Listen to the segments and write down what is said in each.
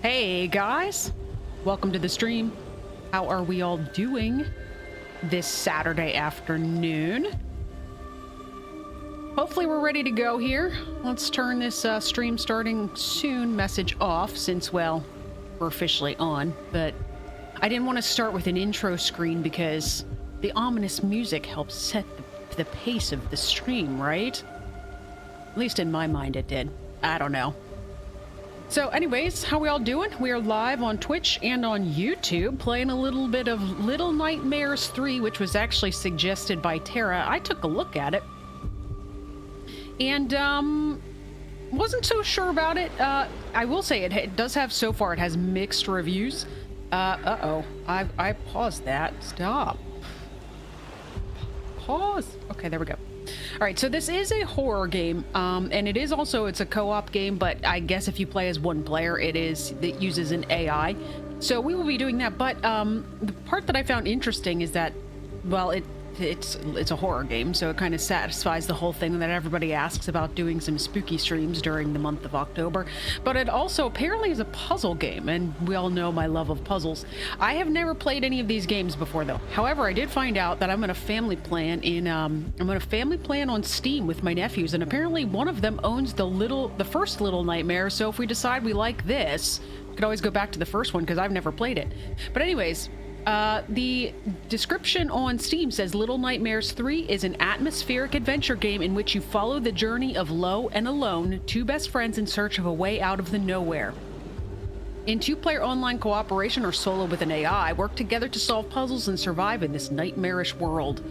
Hey guys, welcome to the stream. How are we all doing this Saturday afternoon? Hopefully we're ready to go here. Let's turn this stream starting soon message off since, well, we're officially on, but I didn't want to start with an intro screen because the ominous music helps set the pace of the stream, right? At least in my mind it did. I don't know. So anyways, how we all doing? We are live on Twitch and on YouTube playing a little bit of Little Nightmares 3, which was actually suggested by Tara. I took a look at it and wasn't so sure about it. I will say it does have, so far, it has mixed reviews. I paused that. Stop. Pause. Okay, there we go. All right, so this is a horror game, and it's a co-op game, but I guess if you play as one player, it uses an AI. So we will be doing that, but the part that I found interesting is that, well, it's a horror game, so it kind of satisfies the whole thing that everybody asks about doing some spooky streams during the month of October. But it also apparently is a puzzle game, and we all know my love of puzzles. I have never played any of these games before, though. However, I did find out that I'm gonna family plan on Steam with my nephews, and apparently one of them owns the first Little Nightmare. So if we decide we like this, we could always go back to the first one because I've never played it. But anyways. The description on Steam says Little Nightmares 3 is an atmospheric adventure game in which you follow the journey of Lo and Alone, two best friends in search of a way out of the nowhere. In two-player online cooperation or solo with an AI, work together to solve puzzles and survive in this nightmarish world.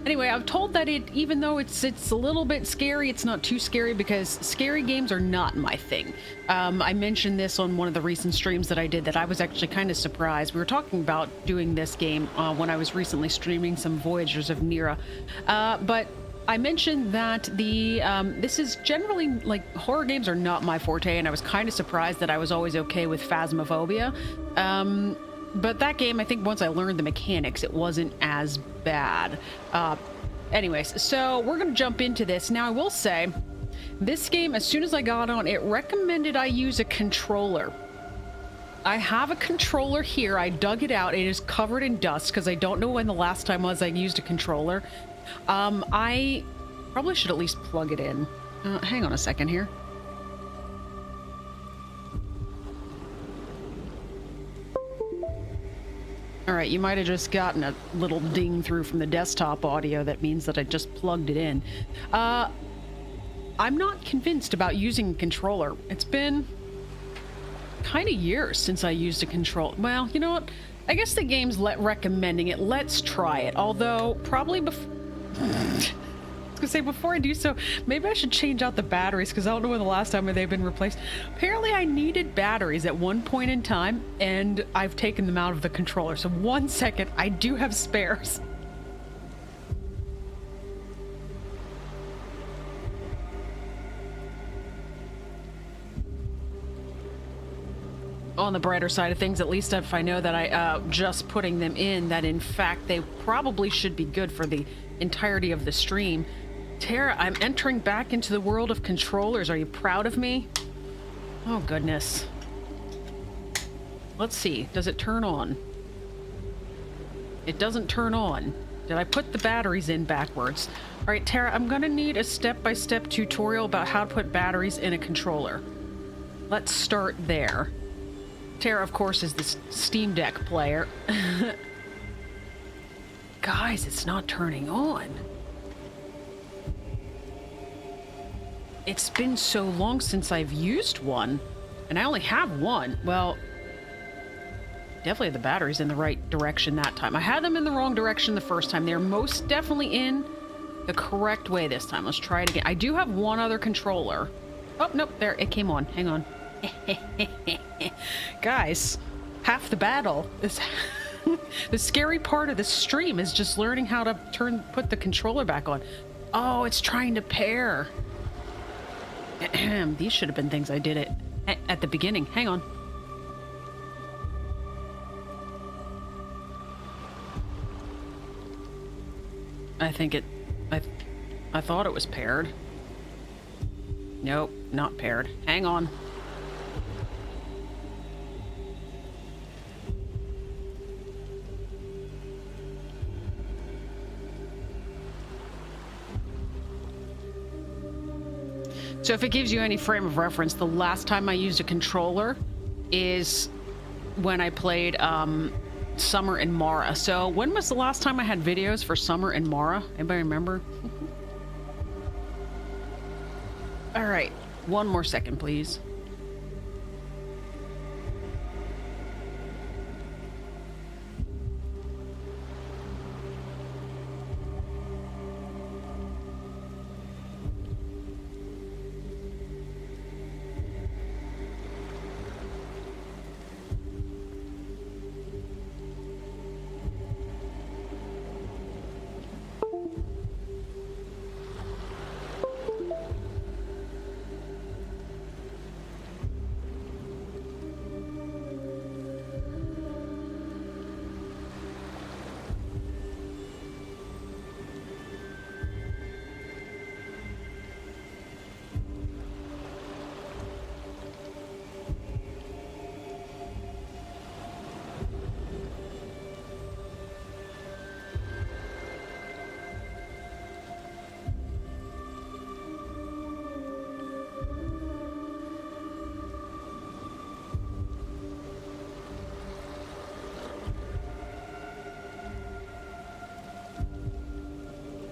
Anyway, I'm told that even though it's a little bit scary, it's not too scary because scary games are not my thing. I mentioned this on one of the recent streams that I did, that I was actually kind of surprised. We were talking about doing this game when I was recently streaming some Voyagers of Nira. But I mentioned that this is generally, like, horror games are not my forte, and I was kind of surprised that I was always okay with Phasmophobia. But that game, I think once I learned the mechanics, it wasn't as bad. Anyways, so we're going to jump into this. Now, I will say, this game, as soon as I got on, it recommended I use a controller. I have a controller here. I dug it out. It is covered in dust because I don't know when the last time was I used a controller. I probably should at least plug it in. Hang on a second here. All right, you might have just gotten a little ding through from the desktop audio. That means that I just plugged it in. I'm not convinced about using a controller. It's been kind of years since I used a controller. Well, you know what? I guess the game's recommending it. Let's try it. Although, probably before... I was gonna say, before I do so, maybe I should change out the batteries because I don't know when the last time they've been replaced. Apparently I needed batteries at one point in time, and I've taken them out of the controller. So 1 second, I do have spares. On the brighter side of things, at least if I know that I just putting them in, that in fact they probably should be good for the entirety of the stream. Tara, I'm entering back into the world of controllers. Are you proud of me? Oh, goodness. Let's see. Does it turn on? It doesn't turn on. Did I put the batteries in backwards? All right, Tara, I'm going to need a step-by-step tutorial about how to put batteries in a controller. Let's start there. Tara, of course, is the Steam Deck player. Guys, it's not turning on. It's been so long since I've used one, and I only have one. Well, definitely the battery's in the right direction that time. I had them in the wrong direction the first time. They're most definitely in the correct way this time. Let's try it again. I do have one other controller. Oh, nope, there, it came on. Hang on. Guys, half the battle is... The scary part of the stream is just learning how to put the controller back on. Oh, it's trying to pair. These should have been things I did at the beginning. Hang on. I think I thought it was paired. Nope, not paired. Hang on. So if it gives you any frame of reference, the last time I used a controller is when I played Summer and Mara. So when was the last time I had videos for Summer and Mara? Anybody remember? All right, one more second, please.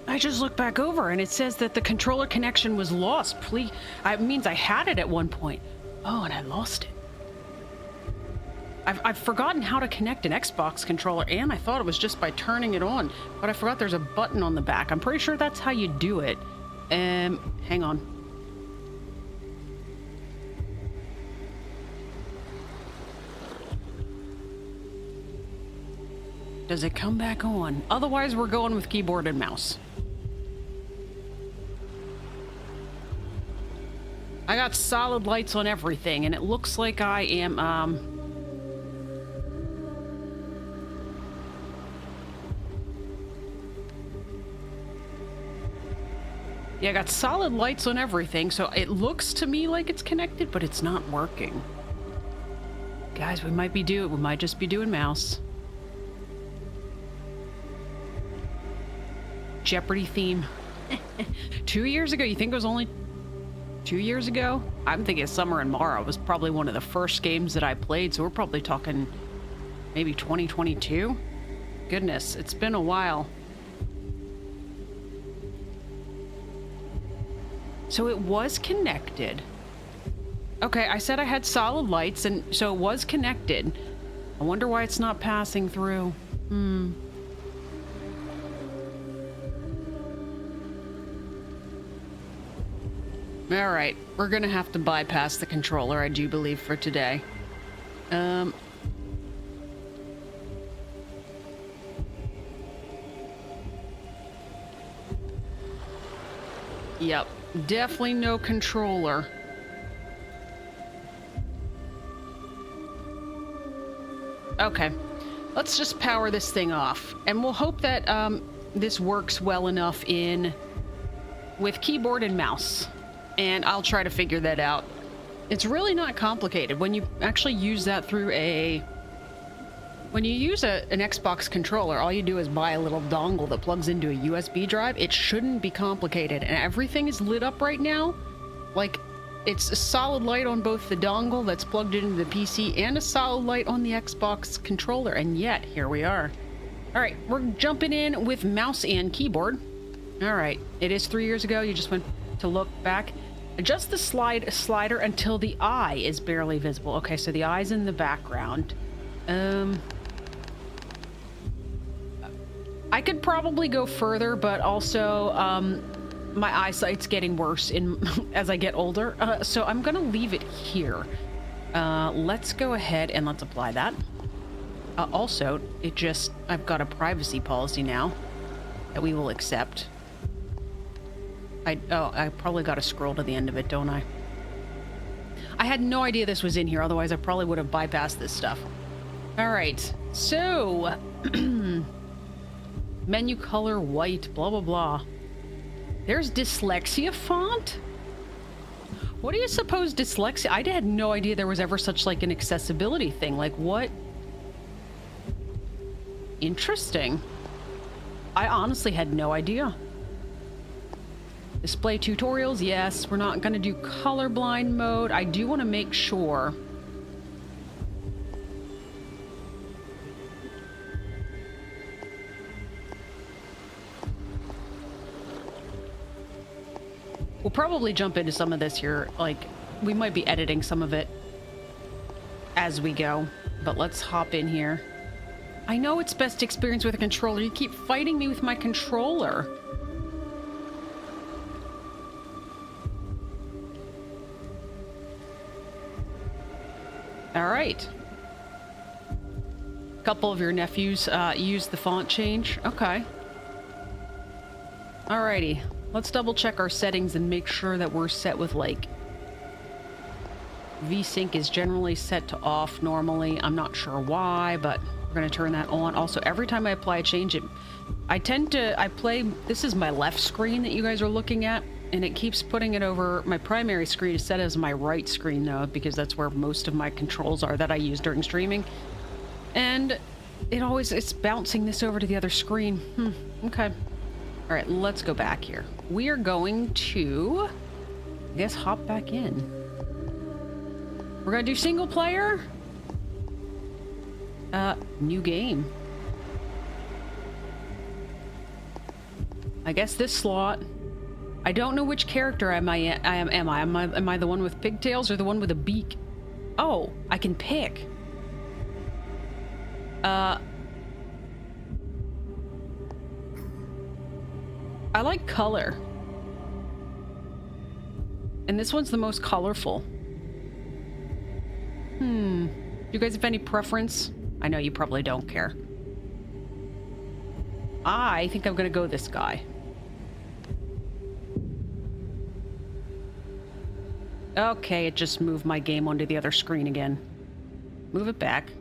I just looked back over and it says that the controller connection was lost. Please, it means I had it at one point. Oh, and I lost it. I've forgotten how to connect an Xbox controller, and I thought it was just by turning it on, but I forgot there's a button on the back. I'm pretty sure that's how you do it. Hang on. Does it come back on? Otherwise, we're going with keyboard and mouse. I got solid lights on everything, and it looks like I am, yeah, I got solid lights on everything, so it looks to me like it's connected, but it's not working. Guys, we might just be doing mouse. Jeopardy theme. 2 years ago, you think it was only 2 years ago? I'm thinking Summer and Mara was probably one of the first games that I played, so we're probably talking maybe 2022. Goodness, it's been a while. So it was connected. Okay, I said I had solid lights, and so it was connected. I wonder why it's not passing through. All right, we're gonna have to bypass the controller, I do believe, for today. Yep, definitely no controller. Okay, let's just power this thing off, and we'll hope that this works well enough with keyboard and mouse. And I'll try to figure that out. It's really not complicated. When you actually use that through when you use an Xbox controller, all you do is buy a little dongle that plugs into a USB drive. It shouldn't be complicated, and everything is lit up right now. Like, it's a solid light on both the dongle that's plugged into the PC and a solid light on the Xbox controller, and yet, here we are. All right, we're jumping in with mouse and keyboard. All right, it is 3 years ago. You just went to look back. Adjust the slider until the eye is barely visible. Okay, so the eye's in the background. I could probably go further, but also my eyesight's getting worse as I get older. So I'm gonna leave it here. Let's go ahead and let's apply that. Also, I've got a privacy policy now that we will accept. I probably got to scroll to the end of it, don't I? I had no idea this was in here, otherwise I probably would have bypassed this stuff. All right, so menu color white, blah, blah, blah. There's dyslexia font? What do you suppose dyslexia? I had no idea there was ever such like an accessibility thing. Like what? Interesting. I honestly had no idea. Display tutorials, yes. We're not going to do colorblind mode. I do want to make sure. We'll probably jump into some of this here. Like, we might be editing some of it as we go. But let's hop in here. I know it's best experience with a controller. You keep fighting me with my controller. All right. A couple of your nephews use the font change. Okay. Alrighty. Let's double check our settings and make sure that we're set with, like, VSync is generally set to off normally. I'm not sure why, but we're going to turn that on. Also, every time I apply a change, this is my left screen that you guys are looking at, and it keeps putting it over. My primary screen is set as my right screen, though, because that's where most of my controls are that I use during streaming. And it's bouncing this over to the other screen. Okay. All right, let's go back here. We are going to, I guess, hop back in. We're gonna do single player. New game. I guess this slot. I don't know which character am I? Am I the one with pigtails or the one with a beak? Oh, I can pick. I like color. And this one's the most colorful. Do you guys have any preference? I know you probably don't care. I think I'm gonna go this guy. Okay, it just moved my game onto the other screen again. Move it back.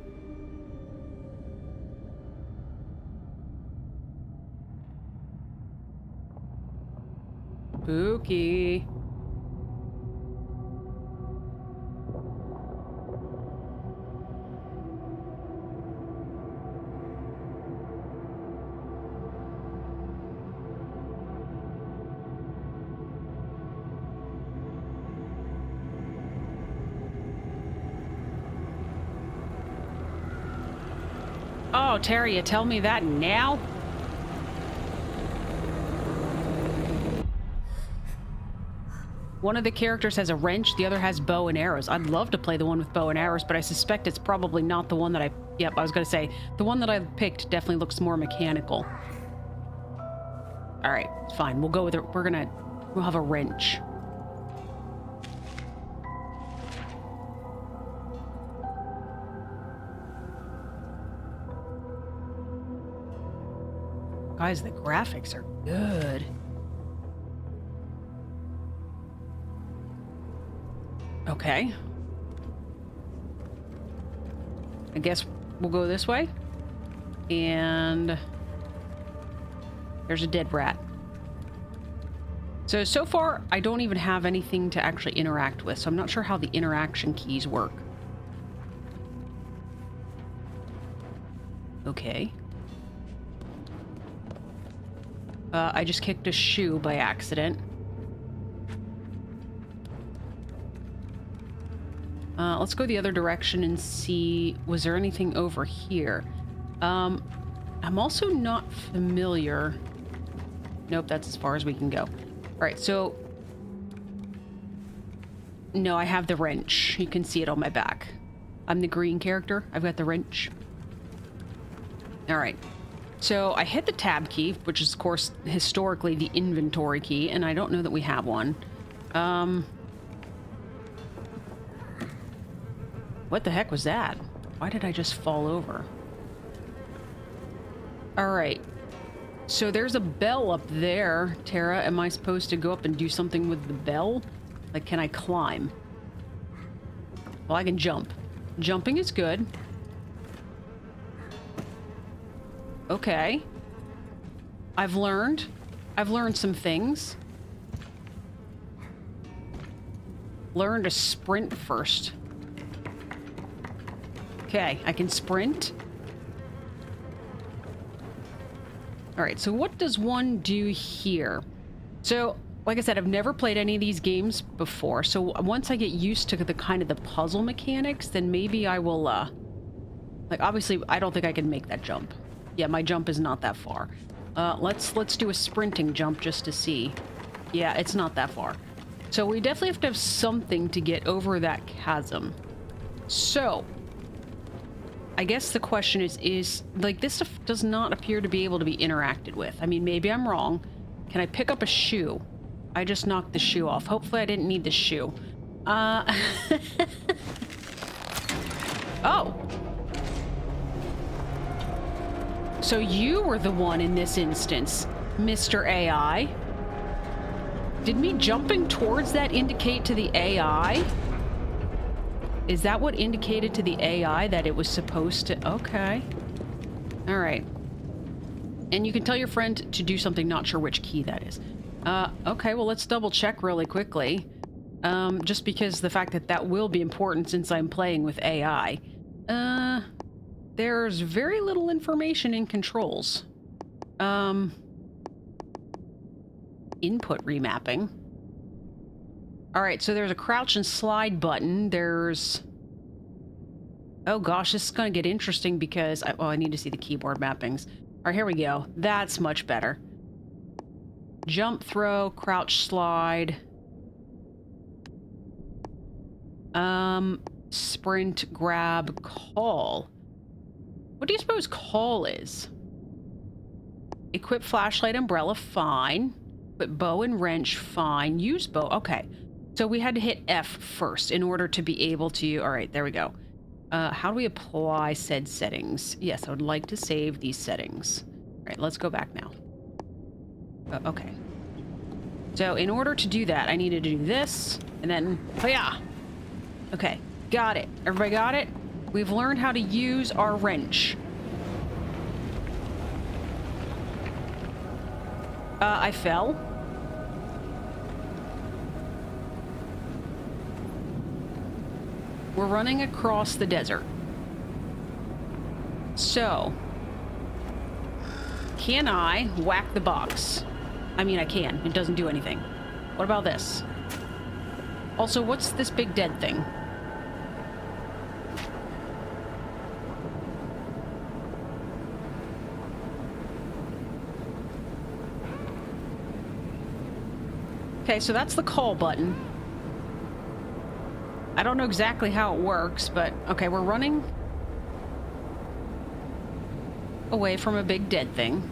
Spooky. Oh, Terry, you tell me that now? One of the characters has a wrench, the other has bow and arrows. I'd love to play the one with bow and arrows, but I suspect it's probably not the one that I... Yep, I was gonna say, the one that I picked definitely looks more mechanical. Alright, fine. We'll go with it. We'll have a wrench. Guys, the graphics are good. Okay. I guess we'll go this way. And there's a dead rat. So far, I don't even have anything to actually interact with, so I'm not sure how the interaction keys work. Okay. I just kicked a shoe by accident. Let's go the other direction and see, was there anything over here? I'm also not familiar. Nope, that's as far as we can go. All right, so... No, I have the wrench. You can see it on my back. I'm the green character. I've got the wrench. All right. So I hit the tab key, which is, of course, historically the inventory key, and I don't know that we have one. What the heck was that? Why did I just fall over? All right. So there's a bell up there. Tara, am I supposed to go up and do something with the bell? Like, can I climb? Well, I can jump. Jumping is good. Okay. I've learned some things. Learn to sprint first. Okay, I can sprint. All right, so what does one do here? So like I said, I've never played any of these games before, so once I get used to the kind of the puzzle mechanics, then maybe I will, like, obviously, I don't think I can make that jump. Yeah, my jump is not that far. Let's do a sprinting jump just to see. Yeah, it's not that far. So we definitely have to have something to get over that chasm. So, I guess the question is, like, this stuff does not appear to be able to be interacted with. I mean, maybe I'm wrong. Can I pick up a shoe? I just knocked the shoe off. Hopefully I didn't need the shoe. Oh. So you were the one in this instance, Mr. AI. Did me jumping towards that indicate to the AI? Is that what indicated to the AI that it was supposed to... Okay. All right. And you can tell your friend to do something, not sure which key that is. Okay, well, let's double check really quickly. Just because the fact that that will be important since I'm playing with AI. There's very little information in controls. Input remapping. Alright, so there's a crouch and slide button. There's... Oh gosh, this is going to get interesting because... I need to see the keyboard mappings. Alright, here we go. That's much better. Jump, throw, crouch, slide. Sprint, grab, call. What do you suppose call is? Equip flashlight, umbrella, fine. Equip bow and wrench, fine. Use bow, okay. So we had to hit F first in order to be able to... Alright, there we go. How do we apply said settings? Yes, I would like to save these settings. Alright, let's go back now. Okay. So in order to do that, I needed to do this, and then... Oh yeah! Okay, got it. Everybody got it? We've learned how to use our wrench. I fell. We're running across the desert. So... Can I whack the box? I mean, I can. It doesn't do anything. What about this? Also, what's this big dead thing? Okay, so that's the call button. I don't know exactly how it works, but... Okay, we're running away from a big dead thing.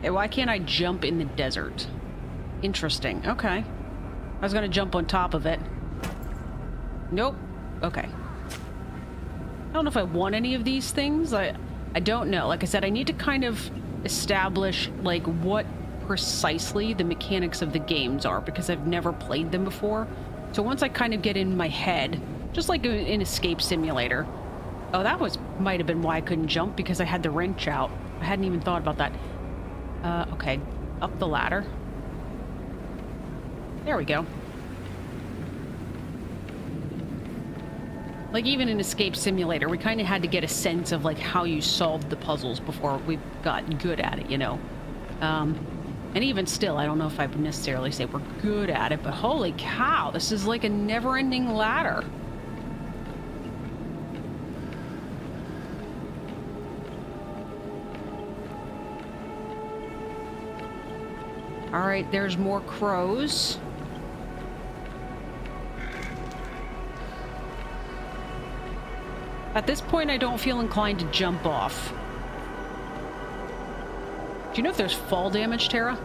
Hey, why can't I jump in the desert? Interesting. Okay. I was gonna jump on top of it. Nope. Okay. I don't know if I want any of these things. I don't know. Like I said, I need to kind of establish, like, what precisely the mechanics of the games are, because I've never played them before. So once I kind of get in my head, just like in Escape Simulator. Oh, that might have been why I couldn't jump, because I had the wrench out. I hadn't even thought about that. Okay. Up the ladder. There we go. Like, even in Escape Simulator, we kind of had to get a sense of, like, how you solved the puzzles before we got good at it, you know? And even still, I don't know if I would necessarily say we're good at it, but holy cow, this is like a never-ending ladder. Alright, there's more crows. At this point, I don't feel inclined to jump off. Do you know if there's fall damage, Tara?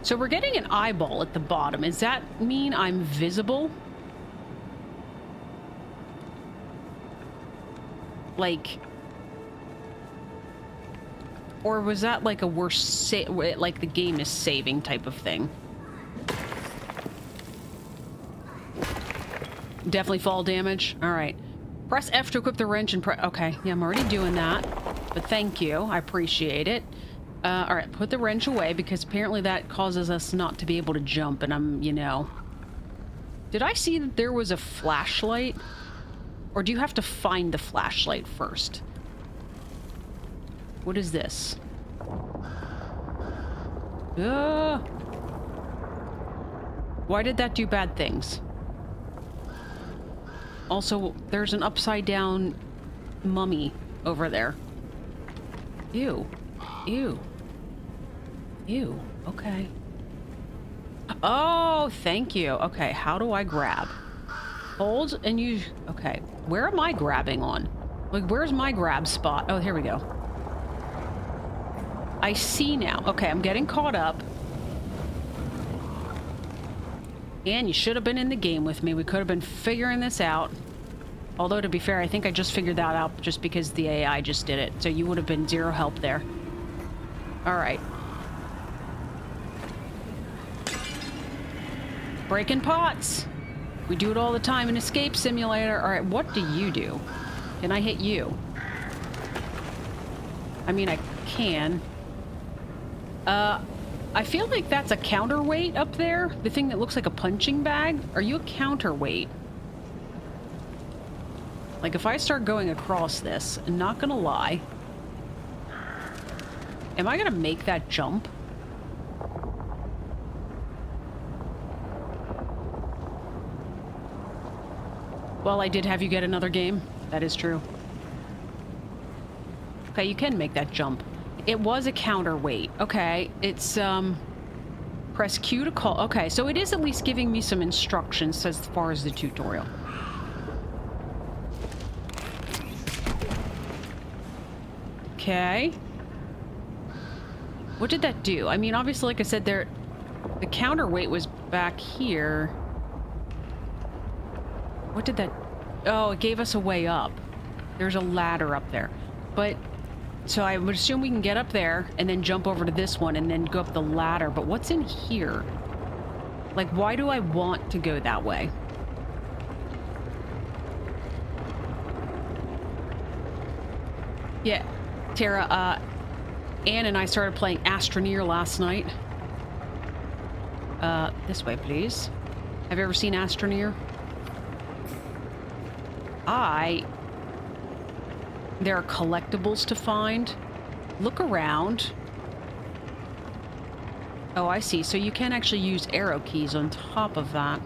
So we're getting an eyeball at the bottom. Does that mean I'm visible? Like... Or was that like a worse like the game is saving type of thing? Definitely fall damage. All right. Press F to equip the wrench and okay. Yeah, I'm already doing that. but thank you. I appreciate it. All right, put the wrench away because apparently that causes us not to be able to jump, and I'm, you know... Did I see that there was a flashlight? Or do you have to find the flashlight first? What is this? Why did that do bad things? Also, there's an upside down mummy over there. Ew. Ew. Ew. Okay. Oh, thank you. Okay, how do I grab? Hold and you... Okay, where am I grabbing on? Like, where's my grab spot? Oh, here we go. I see now. Okay, I'm getting caught up. And you should have been in the game with me. We could have been figuring this out. Although, to be fair, I think I just figured that out just because the AI just did it. So you would have been zero help there. Alright. Breaking pots! We do it all the time in Escape Simulator. Alright, what do you do? Can I hit you? I mean, I can. I feel like that's a counterweight up there. The thing that looks like a punching bag. Are you a counterweight? Like, if I start going across this, I'm not gonna lie. Am I gonna make that jump? Well, I did have you get another game. That is true. Okay, you can make that jump. It was a counterweight. Okay, it's, press Q to call. Okay, so it is at least giving me some instructions as far as the tutorial. Okay. What did that do? I mean, obviously, like I said, the counterweight was back here. What did that... Oh, it gave us a way up. There's a ladder up there. But... So I would assume we can get up there and then jump over to this one and then go up the ladder. But what's in here? Like, why do I want to go that way? Yeah, Tara, Anne and I started playing Astroneer last night. This way, please. Have you ever seen Astroneer? There are collectibles to find. Look around. Oh, I see. So you can actually use arrow keys on top of that.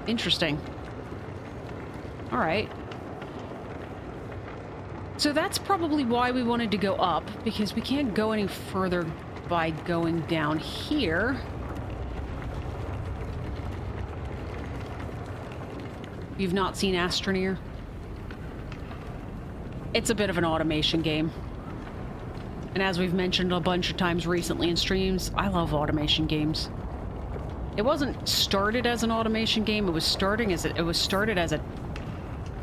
Interesting. All right. So that's probably why we wanted to go up, because we can't go any further by going down here. You've not seen Astroneer? It's a bit of an automation game. And as we've mentioned a bunch of times recently in streams, I love automation games. It wasn't started as an automation game, it was started as a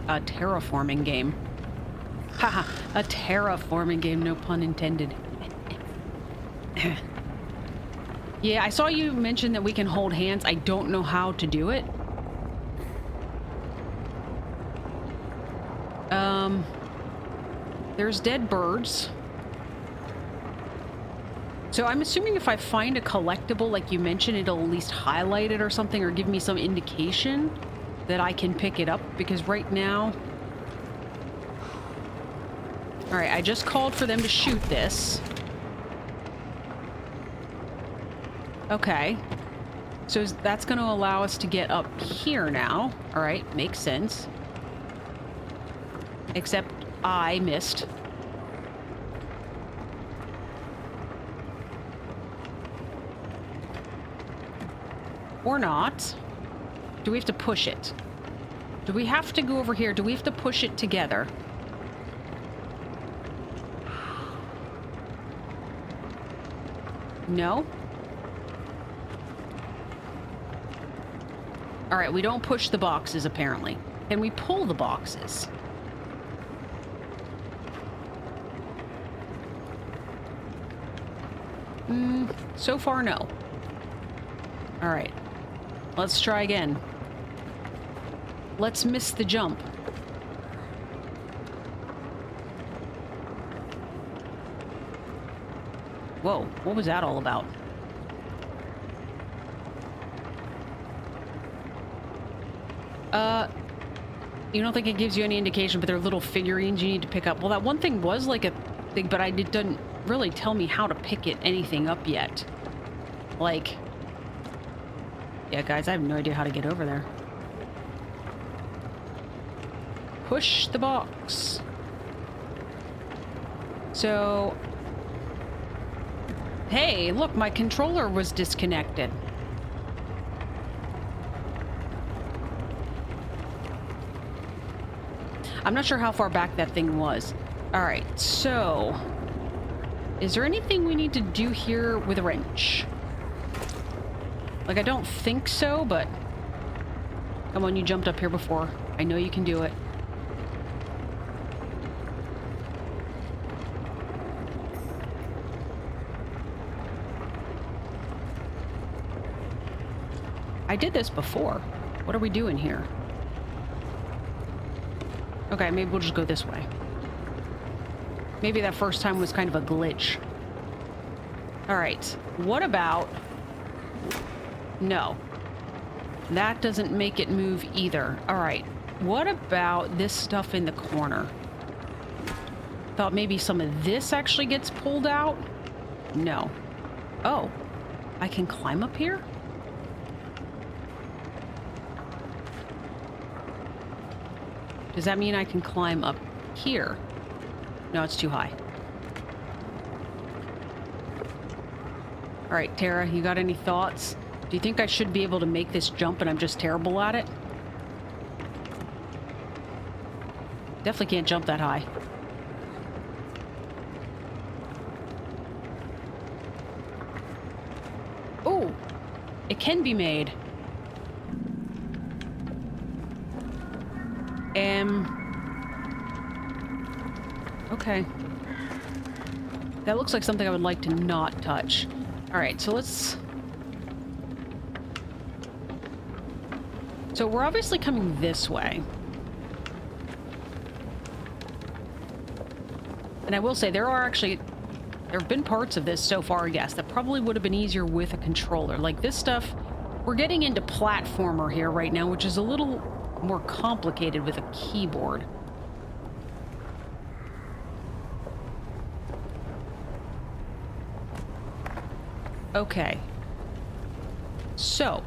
terraforming game. Haha, a terraforming game, no pun intended. Yeah, I saw you mention that we can hold hands. I don't know how to do it. There's dead birds. So I'm assuming if I find a collectible, like you mentioned, it'll at least highlight it or something, or give me some indication that I can pick it up, because right now... Alright, I just called for them to shoot this. Okay. So that's going to allow us to get up here now. Alright, makes sense. Except I missed. Or not. Do we have to push it? Do we have to go over here? Do we have to push it together? No? Alright, we don't push the boxes, apparently. Can we pull the boxes? So far, no. Alright. Let's try again. Let's miss the jump. Whoa, what was that all about? You don't think it gives you any indication, but they're little figurines you need to pick up. Well, that one thing was like a thing, but it didn't really tell me how to pick anything up yet. Like... Yeah, guys, I have no idea how to get over there. Push the box. So... Hey, look, my controller was disconnected. I'm not sure how far back that thing was. Alright, so... Is there anything we need to do here with a wrench? Like, I don't think so, but... Come on, you jumped up here before. I know you can do it. I did this before. What are we doing here? Okay, maybe we'll just go this way. Maybe that first time was kind of a glitch. Alright, what about... No. That doesn't make it move either. Alright, what about this stuff in the corner? Thought maybe some of this actually gets pulled out? No. Oh, I can climb up here? Does that mean I can climb up here? No, it's too high. All right, Tara, you got any thoughts? Do you think I should be able to make this jump and I'm just terrible at it? Definitely can't jump that high. Oh, it can be made. Okay. That looks like something I would like to not touch. Alright, so let's... So we're obviously coming this way. And I will say, there have been parts of this so far, yes, that probably would have been easier with a controller. Like this stuff, we're getting into platformer here right now, which is a little more complicated with a keyboard. Okay. So.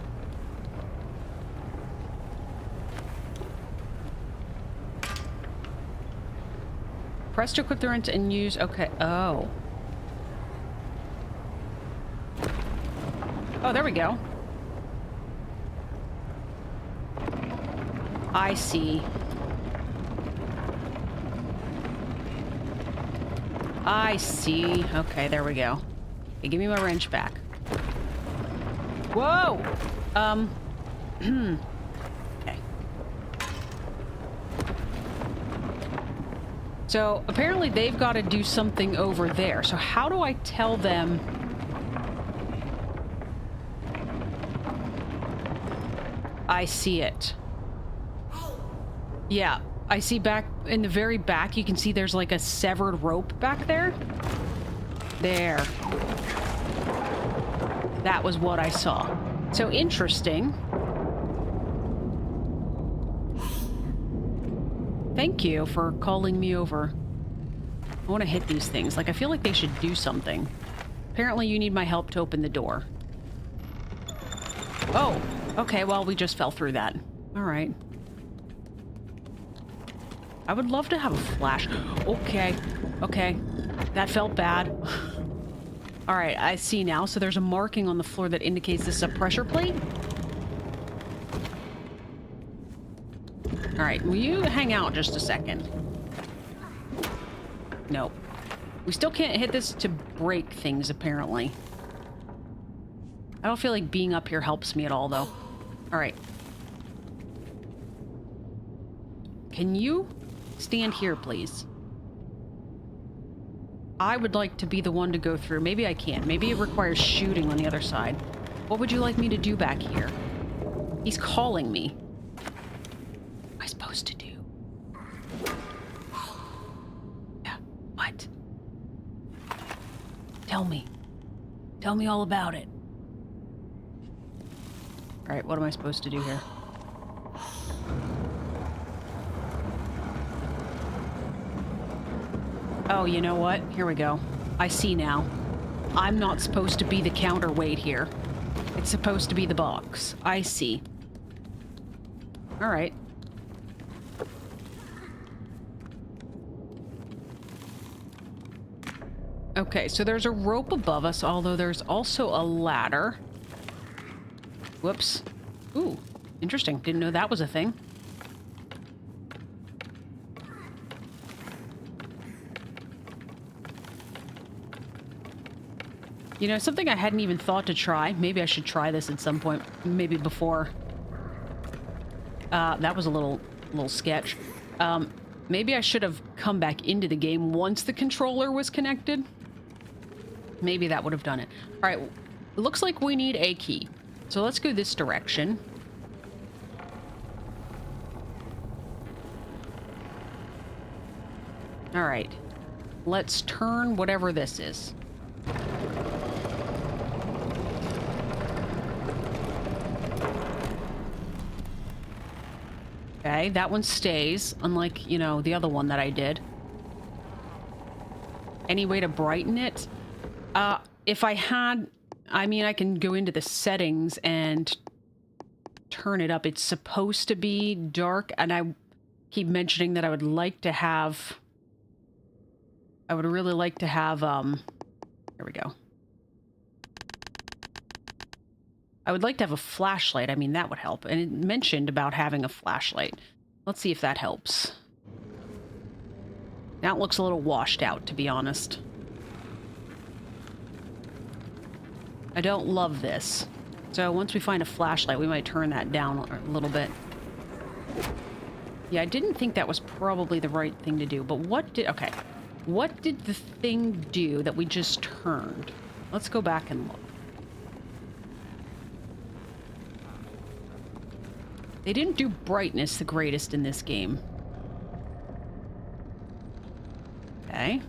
Press to equip the wrench and use... Okay. Oh. Oh, there we go. I see. I see. Okay, there we go. Okay, give me my wrench back. Whoa! Okay. So, apparently they've got to do something over there. So how do I tell them... I see it. Yeah, I see back in the very back, you can see there's like a severed rope back there. There. That was what I saw. So interesting. Thank you for calling me over. I want to hit these things. Like, I feel like they should do something. Apparently you need my help to open the door. Oh, okay, well, we just fell through that. All right. I would love to have a flash. Okay. Okay. That felt bad. All right, I see now. So there's a marking on the floor that indicates this is a pressure plate. All right, will you hang out just a second? Nope. We still can't hit this to break things, apparently. I don't feel like being up here helps me at all, though. All right. Can you stand here, please? I would like to be the one to go through. Maybe I can't. Maybe it requires shooting on the other side. What would you like me to do back here? He's calling me. What am I supposed to do? Yeah, what? Tell me. Tell me all about it. All right, what am I supposed to do here? Oh, you know what? Here we go. I see now. I'm not supposed to be the counterweight here. It's supposed to be the box. I see. All right. Okay, so there's a rope above us, although there's also a ladder. Whoops. Ooh, interesting. Didn't know that was a thing. You know, something I hadn't even thought to try. Maybe I should try this at some point. Maybe before. That was a little sketch. Maybe I should have come back into the game once the controller was connected. Maybe that would have done it. All right, it looks like we need a key. So let's go this direction. All right, let's turn whatever this is. Okay, that one stays, unlike, you know, the other one that I did. Any way to brighten it? If I had... I mean, I can go into the settings and turn it up. It's supposed to be dark, and I keep mentioning that I would like to have... I would really like to have, Here we go. I would like to have a flashlight. I mean, that would help. And it mentioned about having a flashlight. Let's see if that helps. That looks a little washed out, to be honest. I don't love this. So once we find a flashlight, we might turn that down a little bit. Yeah, I didn't think that was probably the right thing to do. But what did... Okay. What did the thing do that we just turned? Let's go back and look. They didn't do brightness the greatest in this game. Okay.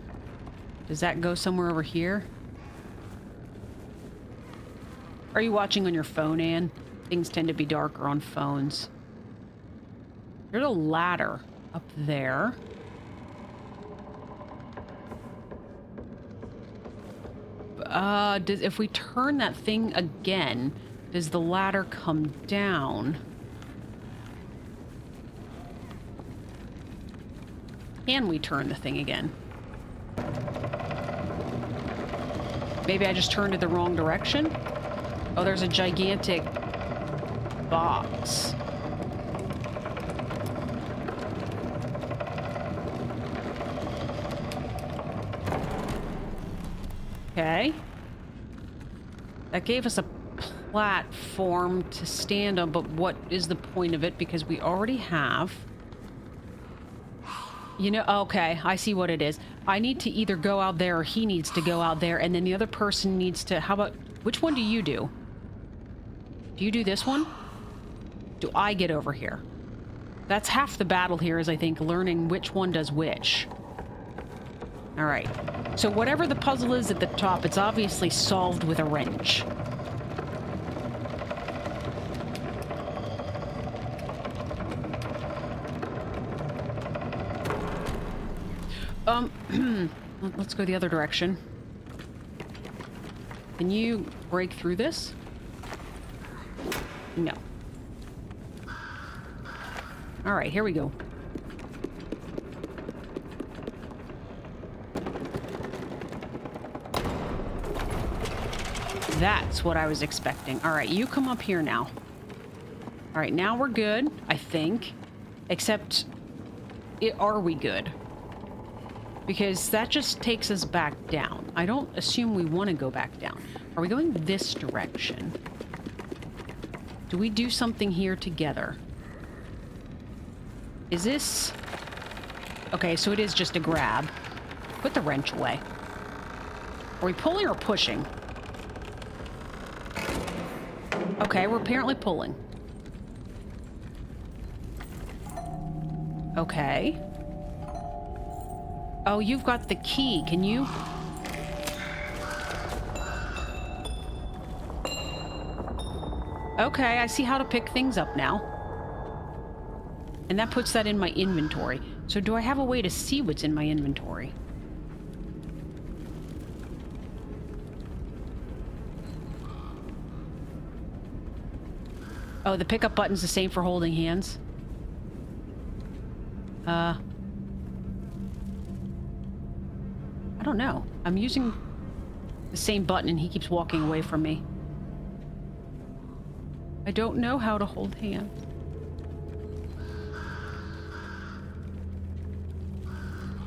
Does that go somewhere over here? Are you watching on your phone, Anne? Things tend to be darker on phones. There's a ladder up there. If we turn that thing again, does the ladder come down? Can we turn the thing again? Maybe I just turned it the wrong direction? Oh, there's a gigantic box. Okay. That gave us a platform to stand on, but what is the point of it? Because we already have... You know, okay, I see what it is. I need to either go out there or he needs to go out there, and then the other person needs to... How about... Which one do you do? Do you do this one? Do I get over here? That's half the battle here, is I think learning which one does which. All right. So whatever the puzzle is at the top, it's obviously solved with a wrench. Let's go the other direction. Can you break through this? No. All right, here we go. That's what I was expecting. All right, you come up here now. All right, now we're good, I think. Except, are we good? Because that just takes us back down. I don't assume we want to go back down. Are we going this direction? Do we do something here together? Is this... Okay, so it is just a grab. Put the wrench away. Are we pulling or pushing? Okay, we're apparently pulling. Okay. Oh, you've got the key. Can you... Okay, I see how to pick things up now. And that puts that in my inventory. So do I have a way to see what's in my inventory? Oh, the pickup button's the same for holding hands? I don't know. I'm using the same button and he keeps walking away from me. I don't know how to hold hands.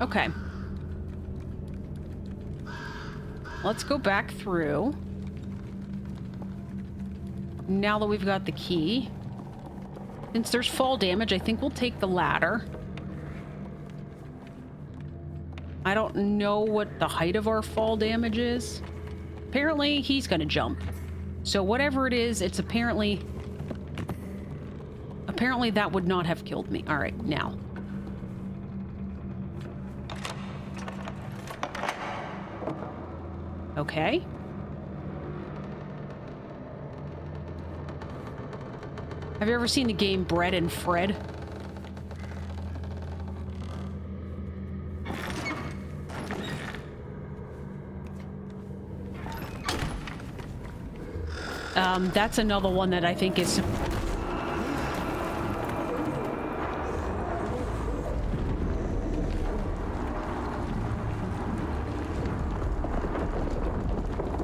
Okay. Let's go back through. Now that we've got the key. Since there's fall damage, I think we'll take the ladder. I don't know what the height of our fall damage is. Apparently, he's gonna jump. So whatever it is, it's apparently... Apparently that would not have killed me. Alright, now. Okay. Have you ever seen the game Bread and Fred? That's another one that I think is...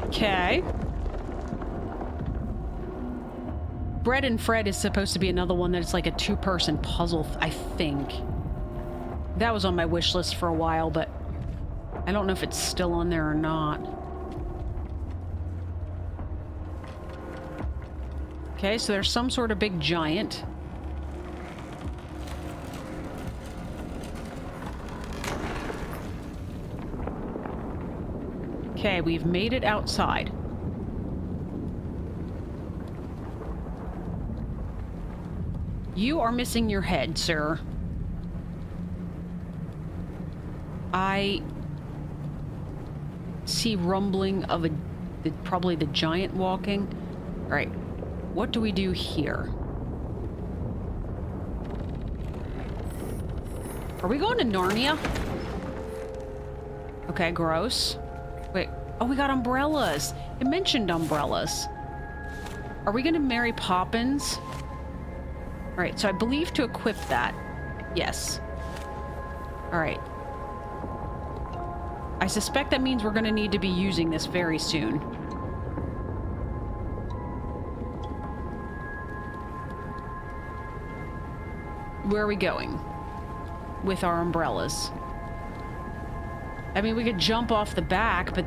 Okay. Bread and Fred is supposed to be another one that's like a two-person puzzle, I think. That was on my wish list for a while, but I don't know if it's still on there or not. Okay, so there's some sort of big giant. Okay, we've made it outside. You are missing your head, sir. I see rumbling of probably the giant walking. All right, what do we do here? Are we going to Narnia? Okay, gross. Wait, oh, we got umbrellas. It mentioned umbrellas. Are we going to Mary Poppins? All right, so I believe to equip that. Yes. All right. I suspect that means we're going to need to be using this very soon. Where are we going with our umbrellas? I mean, we could jump off the back, but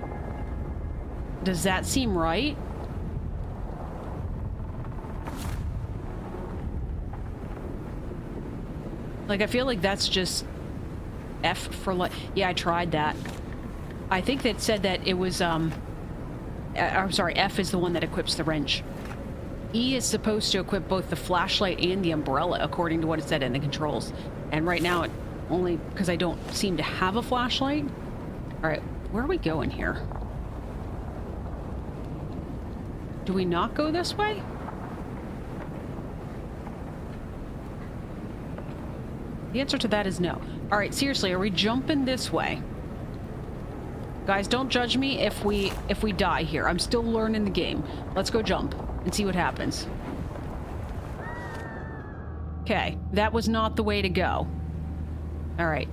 does that seem right? Like, I feel like that's just F for like... Yeah, I tried that. I think that said that it was, I'm sorry, F is the one that equips the wrench. E is supposed to equip both the flashlight and the umbrella, according to what it said in the controls. And right now, it only... because I don't seem to have a flashlight. Alright, where are we going here? Do we not go this way? The answer to that is no. All right, seriously, are we jumping this way? Guys, don't judge me if we die here. I'm still learning the game. Let's go jump and see what happens. Okay, that was not the way to go. All right.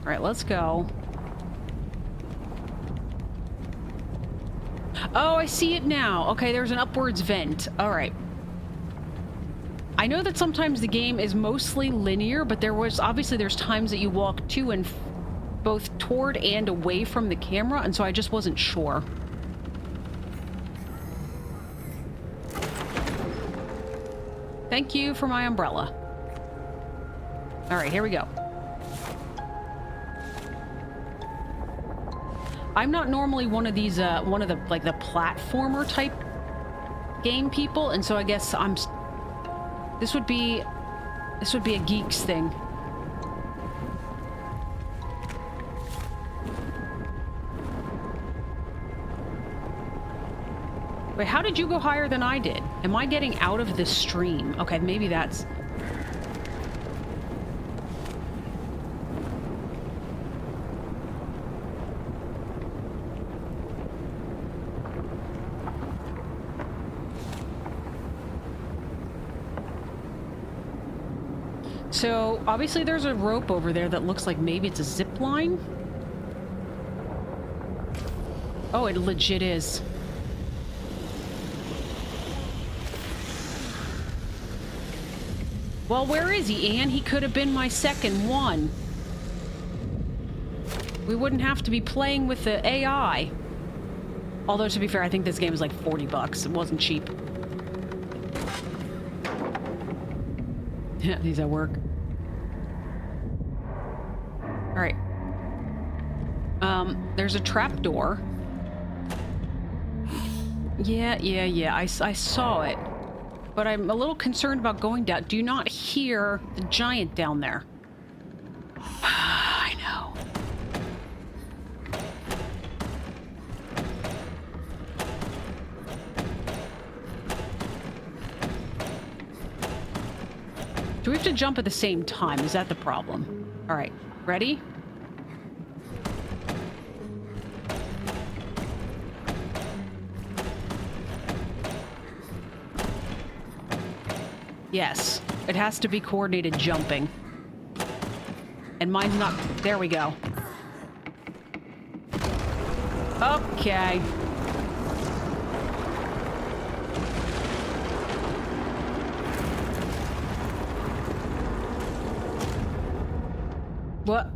All right, let's go. Oh, I see it now. Okay, there's an upwards vent. All right. I know that sometimes the game is mostly linear, but there's times that you walk to and both toward and away from the camera, and so I just wasn't sure. Thank you for my umbrella. All right, here we go. I'm not normally one of these, one of the, like, the platformer type game people, and so I guess this would be a geeks thing. Wait, how did you go higher than I did? Am I getting out of the stream? Okay, maybe that's... So, obviously there's a rope over there that looks like maybe it's a zip line. Oh, it legit is. Well, where is he, Anne? He could have been my second one. We wouldn't have to be playing with the AI. Although, to be fair, I think this game is like 40 bucks. It wasn't cheap. Yeah, these at work. Alright. There's a trap door. Yeah. I saw it. But I'm a little concerned about going down. Do you not hear the giant down there? I know. Do we have to jump at the same time? Is that the problem? All right, ready? Yes, it has to be coordinated jumping. And mine's not... There we go. Okay. What?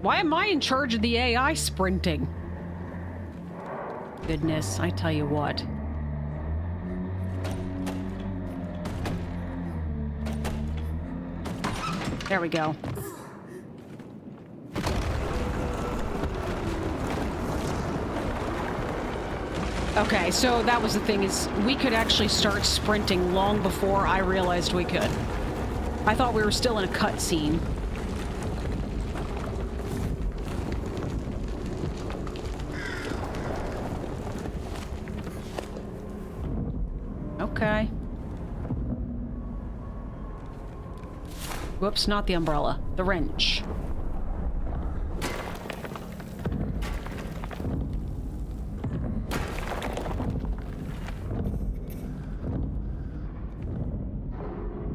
Why am I in charge of the AI sprinting? Goodness, I tell you what. There we go. Okay, so that was the thing, is we could actually start sprinting long before I realized we could. I thought we were still in a cutscene. Okay. Whoops, not the umbrella. The wrench.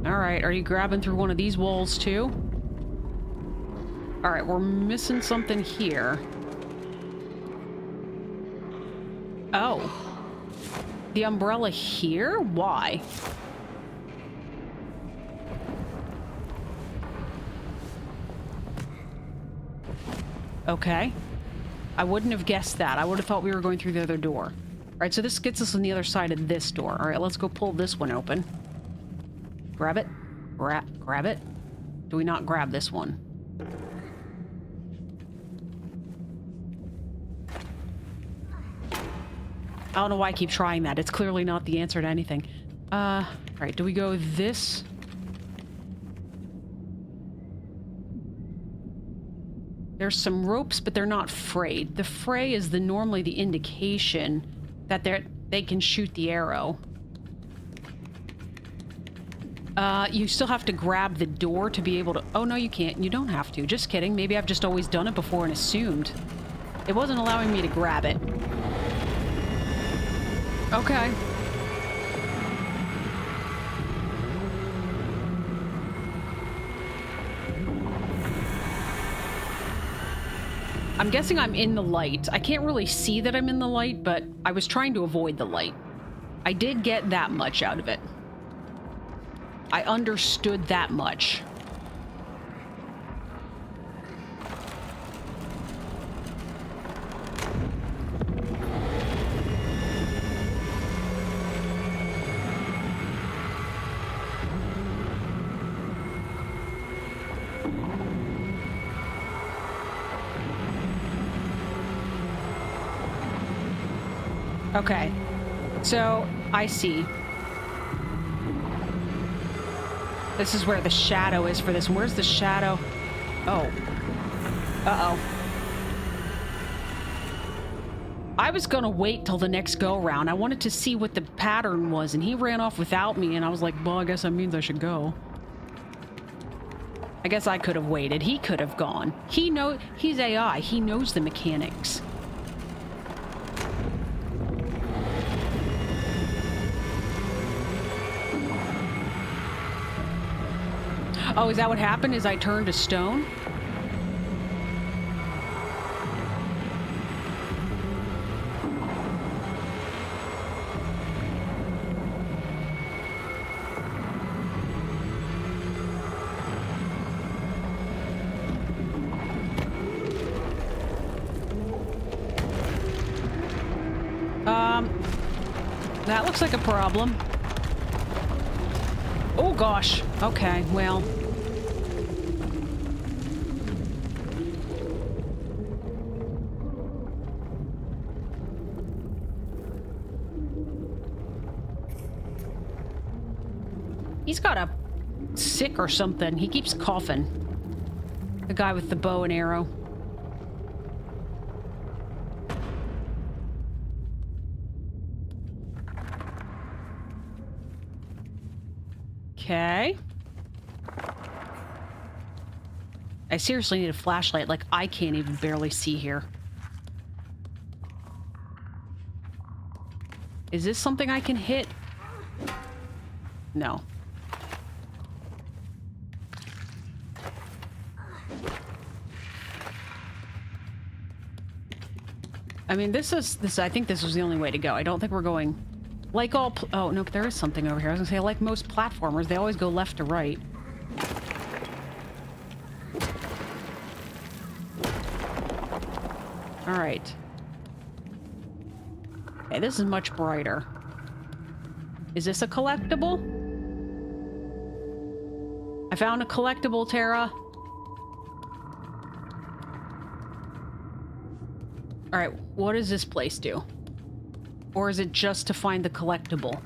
Alright, are you grabbing through one of these walls too? Alright, we're missing something here. Oh. The umbrella here? Why? Okay. I wouldn't have guessed that. I would have thought we were going through the other door. All right, so this gets us on the other side of this door. All right, let's go pull this one open. Grab it. Grab it. Do we not grab this one? I don't know why I keep trying that. It's clearly not the answer to anything. All right, do we go this? There's some ropes, but they're not frayed. The fray is normally the indication that they can shoot the arrow. You still have to grab the door to be able to... Oh, no, you can't. You don't have to. Just kidding. Maybe I've just always done it before and assumed. It wasn't allowing me to grab it. Okay. I'm guessing I'm in the light. I can't really see that I'm in the light, but I was trying to avoid the light. I did get that much out of it. I understood that much. Okay, so I see. This is where the shadow is for this. Where's the shadow? Oh. Uh-oh. I was gonna wait till the next go-around. I wanted to see what the pattern was, and he ran off without me, and I was like, well, I guess that means I should go. I guess I could have waited. He could have gone. He's AI. He knows the mechanics. Oh, is that what happened? Is I turned to stone? That looks like a problem. Oh gosh. Okay, well. He's got a sick or something. He keeps coughing. The guy with the bow and arrow. Okay. I seriously need a flashlight. Like, I can't even barely see here. Is this something I can hit? No. I mean, I think this was the only way to go. I don't think we're going... Like all... Oh, no, but there is something over here. I was gonna say, like most platformers, they always go left to right. Alright. Okay, this is much brighter. Is this a collectible? I found a collectible, Tara. Alright, what does this place do? Or is it just to find the collectible?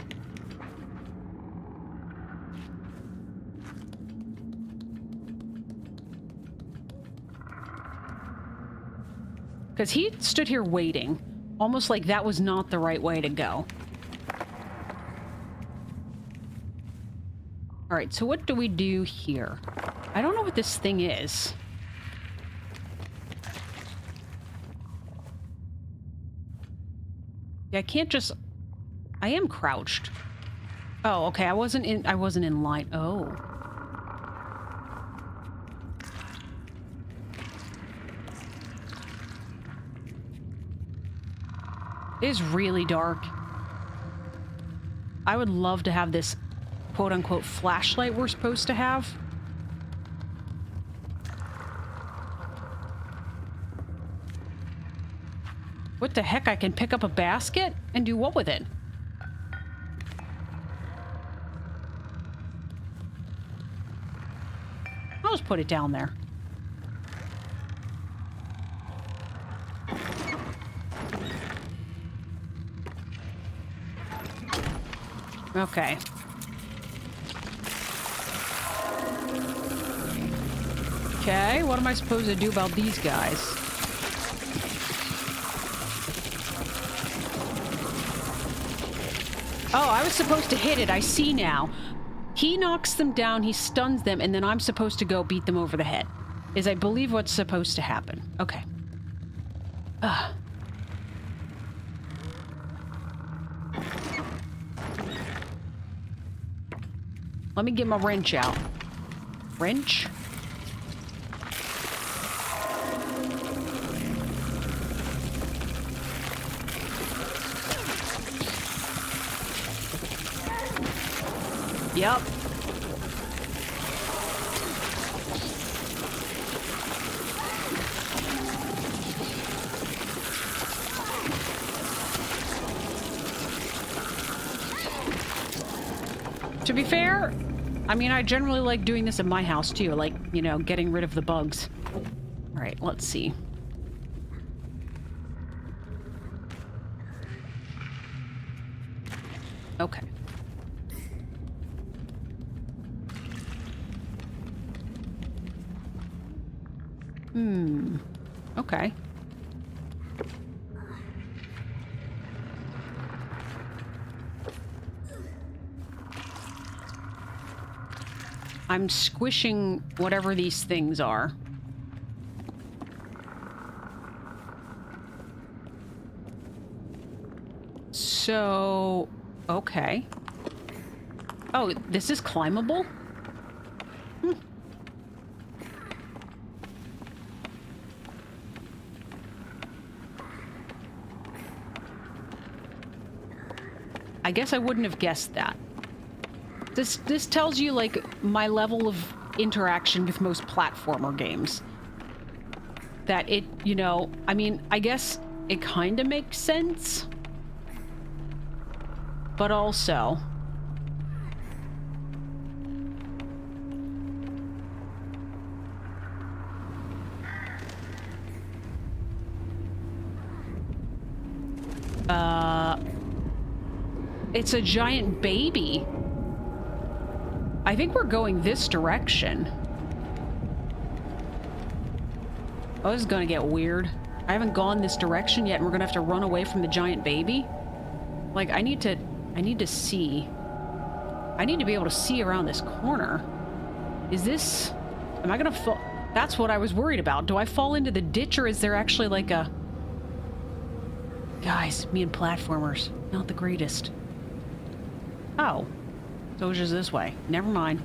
Because he stood here waiting, almost like that was not the right way to go. Alright, so what do we do here? I don't know what this thing is. Yeah, I can't just... I am crouched. Oh, okay, I wasn't in line. Oh. It is really dark. I would love to have this quote-unquote flashlight we're supposed to have. What the heck? I can pick up a basket and do what with it? I'll just put it down there. Okay. Okay, what am I supposed to do about these guys? Oh, I was supposed to hit it. I see now. He knocks them down, he stuns them, and then I'm supposed to go beat them over the head. Is I believe what's supposed to happen. Okay. Ugh. Let me get my wrench out. Wrench? Yep. To be fair, I mean, I generally like doing this in my house too, like, you know, getting rid of the bugs. All right, let's see. Okay. Okay. I'm squishing whatever these things are. So, okay. Oh, this is climbable? Hmm. I guess I wouldn't have guessed that. This tells you, like, my level of interaction with most platformer games. That it, you know, I mean, I guess it kind of makes sense. But also... it's a giant baby. I think we're going this direction. Oh, this is gonna get weird. I haven't gone this direction yet, and we're gonna have to run away from the giant baby. Like, I need to see. I need to be able to see around this corner. Is this... Am I gonna fall... That's what I was worried about. Do I fall into the ditch, or is there actually like a... Guys, me and platformers. Not the greatest. Oh. So it's just this way. Never mind.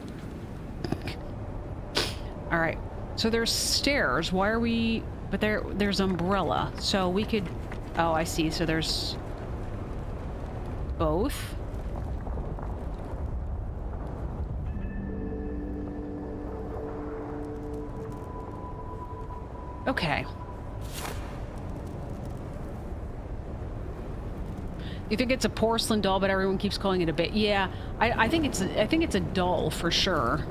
Alright. So there's stairs. Why are we... But there's umbrella. So we could... Oh, I see. So there's... both. Okay. You think it's a porcelain doll, but everyone keeps calling it a bit. Yeah, I think it's a doll for sure.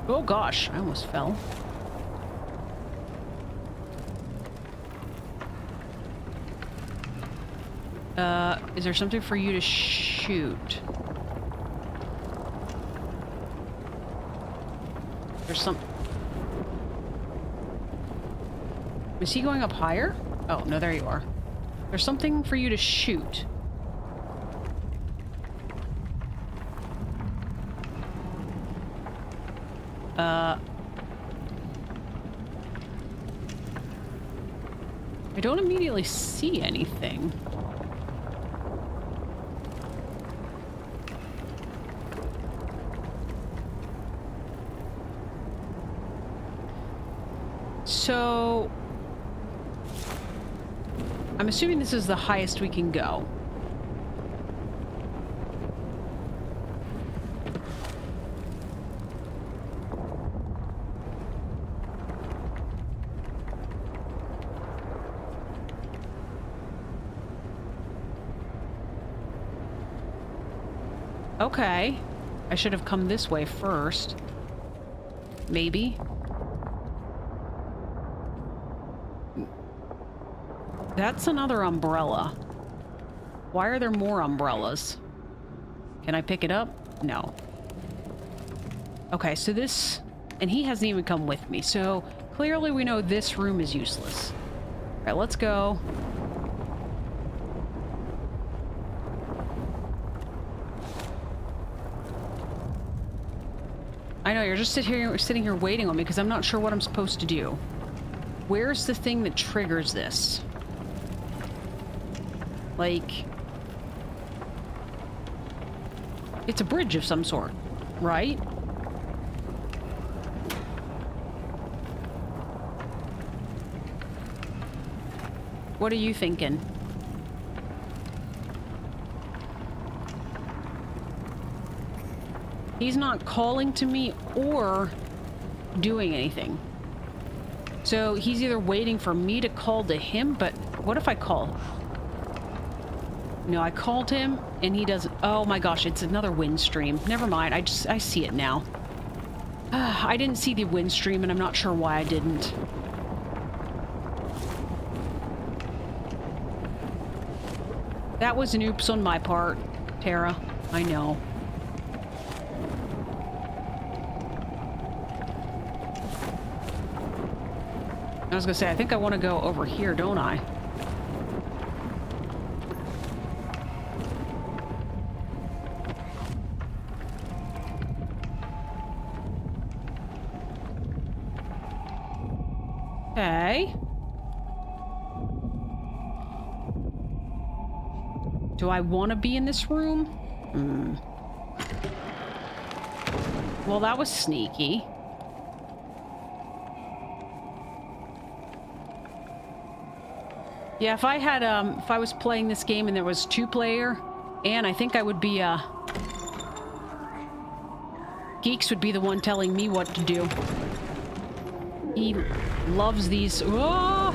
Oh gosh, I almost fell. Is there something for you to shoot? There's some... Is he going up higher? Oh, no, there you are. There's something for you to shoot. I don't immediately see anything. So... I'm assuming this is the highest we can go. Okay. I should have come this way first. Maybe. That's another umbrella. Why are there more umbrellas? Can I pick it up? No. Okay, so this... And he hasn't even come with me, so clearly we know this room is useless. Alright, let's go. I know, you're just sitting here waiting on me because I'm not sure what I'm supposed to do. Where's the thing that triggers this? Like... It's a bridge of some sort, right? What are you thinking? He's not calling to me or doing anything. So he's either waiting for me to call to him, but what if I call? No, I called him and he doesn't. Oh my gosh, it's another wind stream. Never mind, I see it now. I didn't see the wind stream and I'm not sure why I didn't. That was an oops on my part, Tara. I know. I was gonna say, I think I want to go over here, don't I? Okay. Do I want to be in this room? Well, that was sneaky. Yeah, if I had, if I was playing this game and there was 2-player, and I think I would be, Geeks would be the one telling me what to do. He loves these, oh!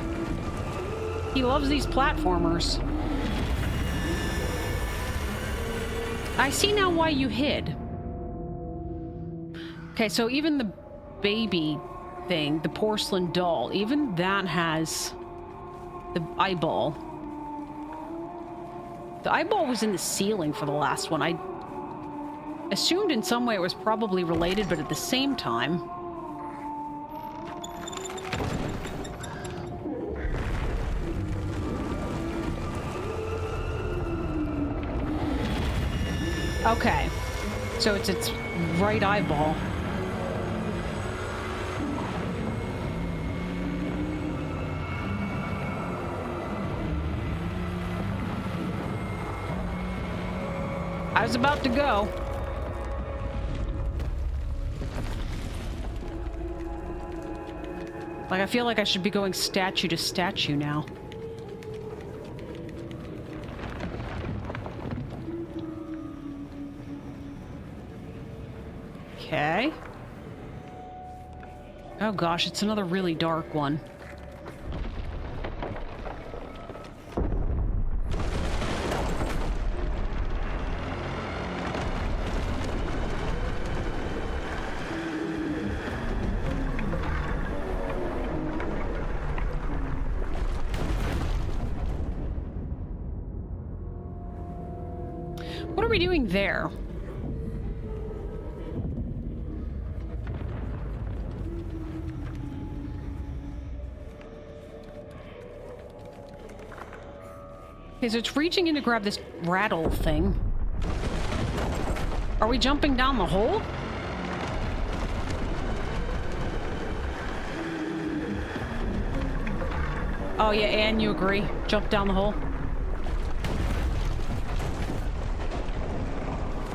He loves these platformers. I see now why you hid. Okay, so even the baby thing, the porcelain doll, even that has the eyeball. The eyeball was in the ceiling for the last one. I assumed in some way it was probably related, but at the same time... Okay, so it's its right eyeball. I was about to go. Like, I feel like I should be going statue to statue now. Okay. Oh gosh, it's another really dark one. What are we doing there? Okay, so it's reaching in to grab this rattle thing. Are we jumping down the hole? Oh yeah, and you agree. Jump down the hole.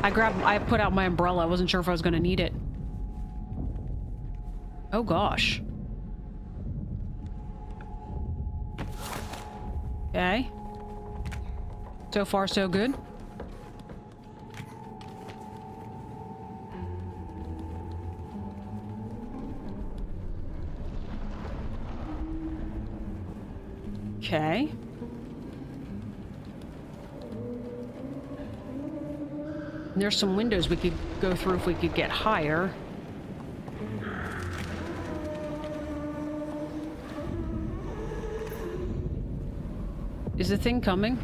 I put out my umbrella. I wasn't sure if I was going to need it. Oh gosh. Okay. So far, so good. Okay. There's some windows we could go through if we could get higher. Is the thing coming?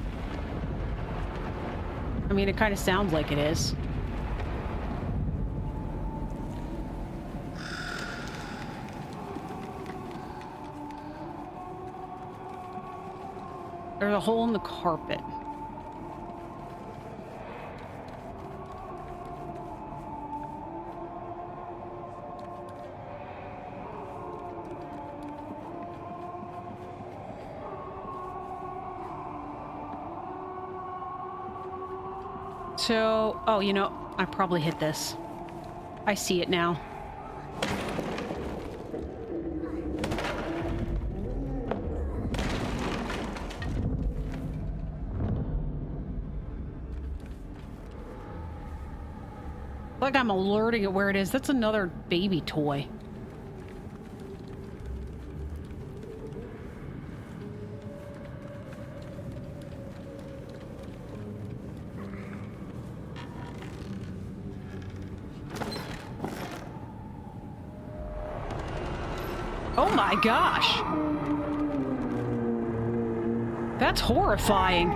I mean, it kind of sounds like it is. There's a hole in the carpet. So, oh, you know, I probably hit this. I see it now. Like I'm alerting it where it is. That's another baby toy. Oh my gosh! That's horrifying.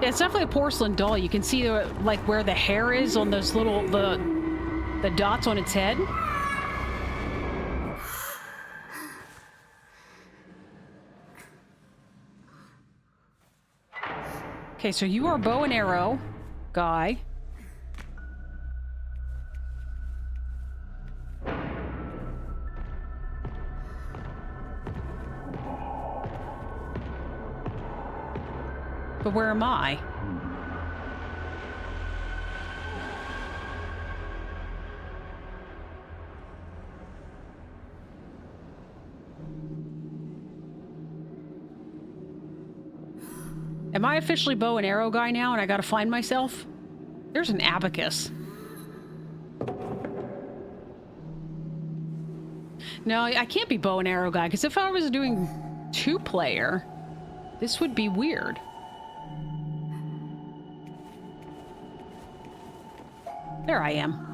Yeah, it's definitely a porcelain doll. You can see like where the hair is on those little the dots on its head. Okay, so you are bow and arrow guy. But where am I? Am I officially bow and arrow guy now and I gotta find myself? There's an abacus. No, I can't be bow and arrow guy, because if I was doing two-player, this would be weird. There I am.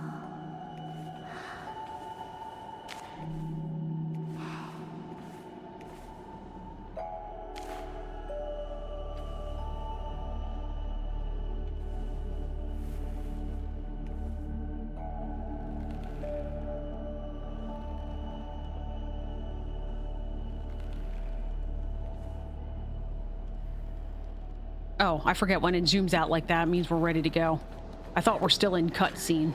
Oh, I forget when it zooms out like that, it means we're ready to go. I thought we're still in cutscene.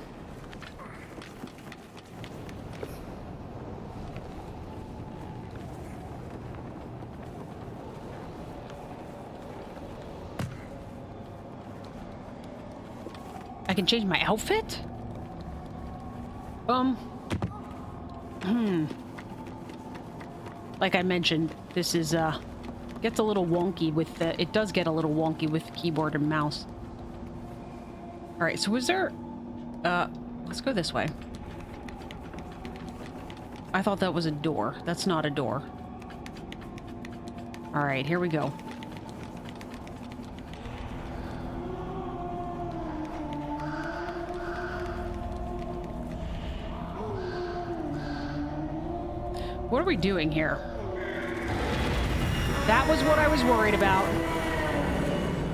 I can change my outfit? Like I mentioned, this is, gets a little wonky with the... It does get a little wonky with the keyboard and mouse. Alright, so was there... let's go this way. I thought that was a door. That's not a door. Alright, here we go. What are we doing here? That was what I was worried about.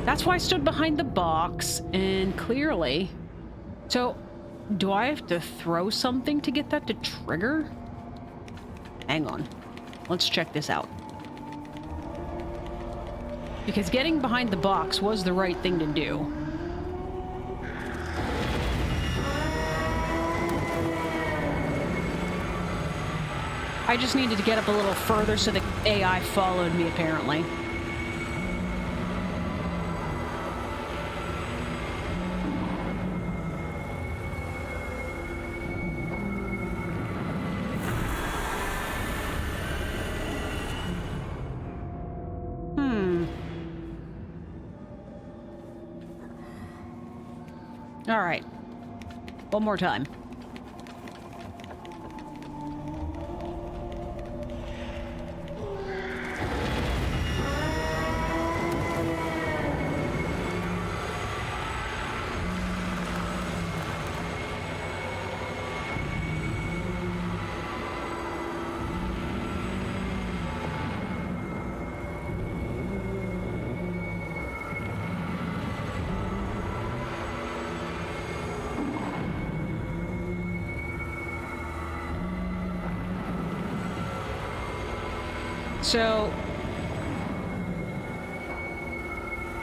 That's why I stood behind the box, and clearly... So, do I have to throw something to get that to trigger? Hang on. Let's check this out. Because getting behind the box was the right thing to do. I just needed to get up a little further so the AI followed me, apparently. All right. One more time. So,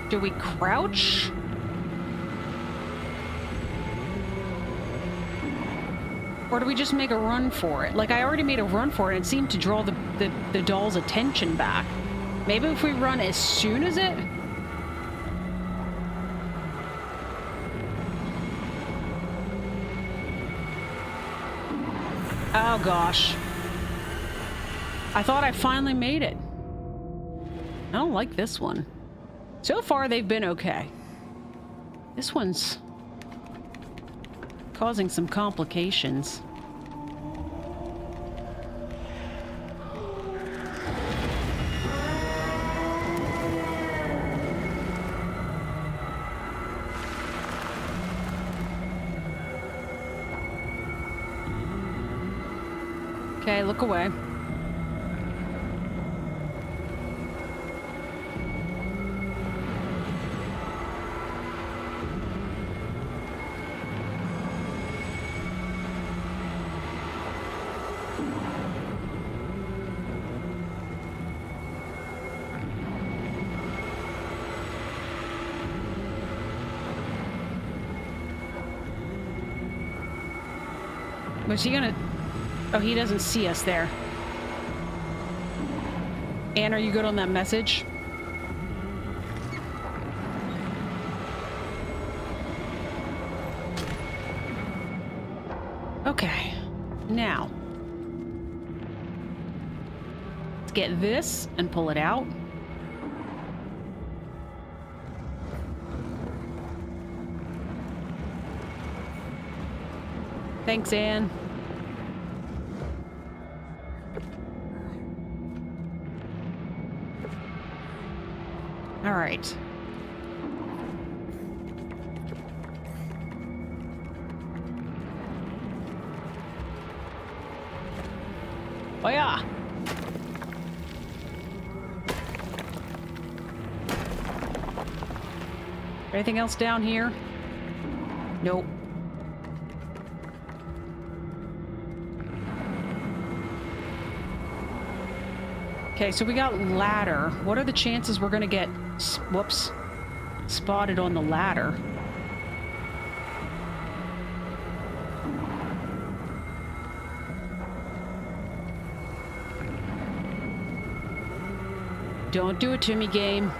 do we crouch? Or do we just make a run for it? Like, I already made a run for it and it seemed to draw the doll's attention back. Maybe if we run as soon as it... Oh gosh. I thought I finally made it. I don't like this one. So far, they've been okay. This one's causing some complications. Okay, look away. Was he gonna... Oh, he doesn't see us there. Anne, are you good on that message? Okay. Now. Let's get this and pull it out. Thanks, Anne. All right. Oh yeah. Anything else down here? Nope. Okay, so we got ladder. What are the chances we're gonna get, whoops, spotted on the ladder? Don't do it to me, game.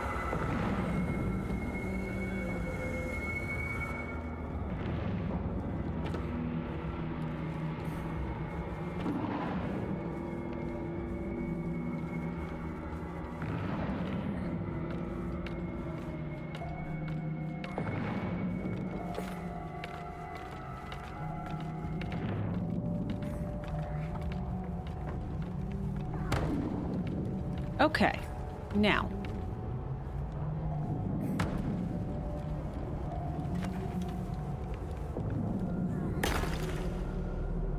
Okay, now.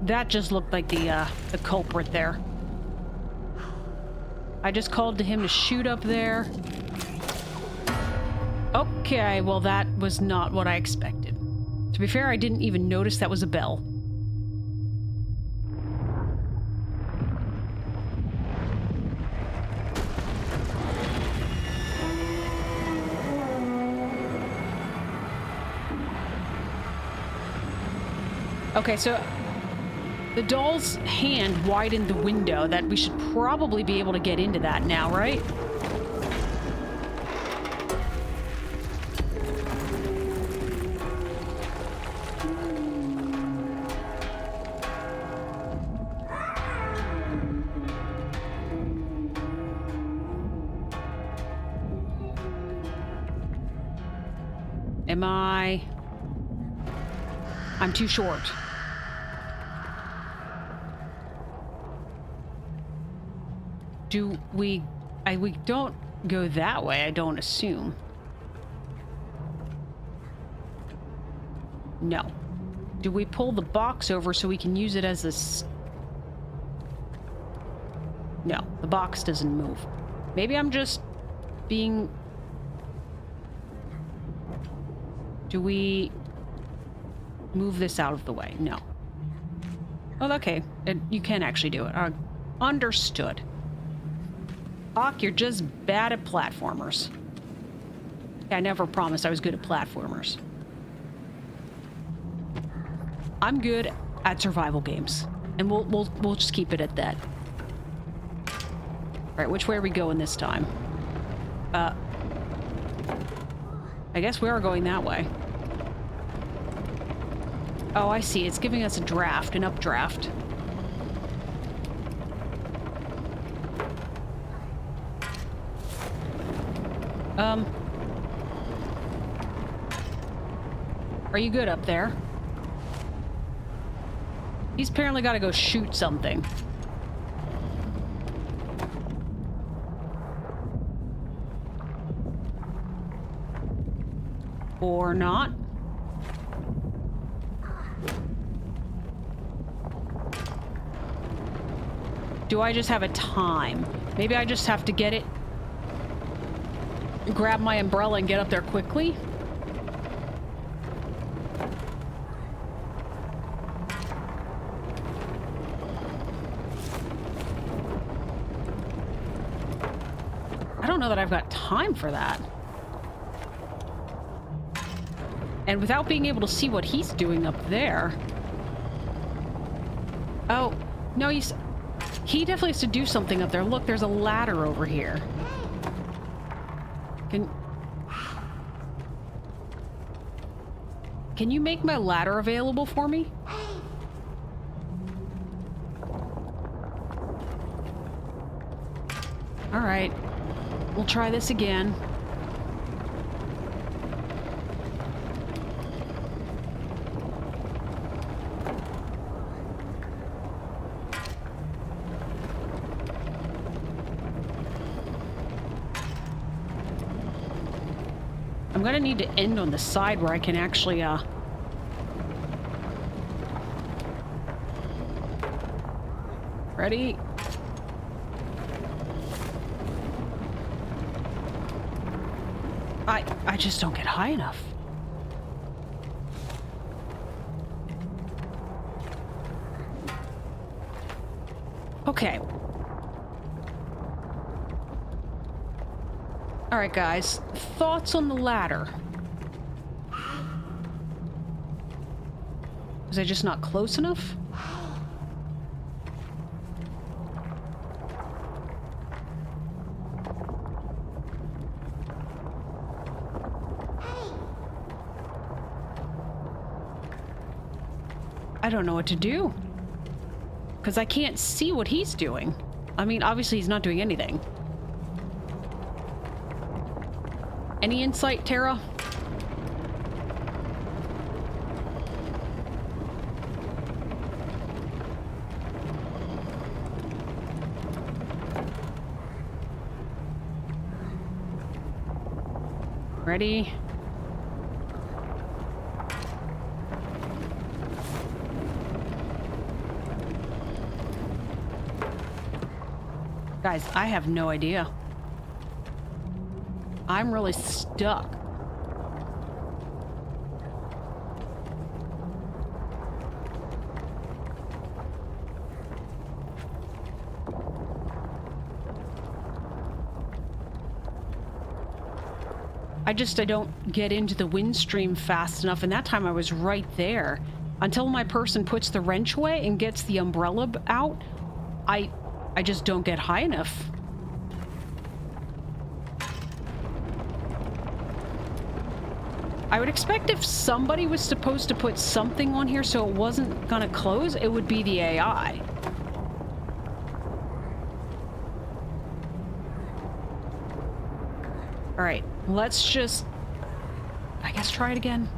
That just looked like the culprit there. I just called to him to shoot up there. Okay, well that was not what I expected. To be fair, I didn't even notice that was a bell. Okay, so the doll's hand widened the window. That we should probably be able to get into that now, right? Am I... I'm too short. Do we... we don't go that way, I don't assume. No. Do we pull the box over so we can use it as a... No, the box doesn't move. Maybe I'm just being... Do we move this out of the way? No. Oh, okay. You can actually do it. Understood. Hawk, you're just bad at platformers. I never promised I was good at platformers. I'm good at survival games, and we'll just keep it at that. All right, which way are we going this time? I guess we are going that way. Oh, I see. It's giving us a draft, an updraft. Are you good up there? He's apparently got to go shoot something. Or not. Do I just have a time? Maybe I just have to get it, grab my umbrella and get up there quickly? I don't know that I've got time for that. And without being able to see what he's doing up there... Oh, no, he definitely has to do something up there. Look, there's a ladder over here. Can you make my ladder available for me? All right. We'll try this again. I'm gonna need to end on the side where I can actually, Ready? I just don't get high enough. Okay. All right, guys. Thoughts on the ladder? Was I just not close enough? I don't know what to do. Because I can't see what he's doing. I mean, obviously he's not doing anything. Any insight, Tara? Ready? Guys, I have no idea. I'm really stuck. I don't get into the wind stream fast enough, and that time I was right there. Until my person puts the wrench away and gets the umbrella out, I just don't get high enough. I would expect if somebody was supposed to put something on here so it wasn't gonna close, it would be the AI. All right, let's just, I guess, try it again.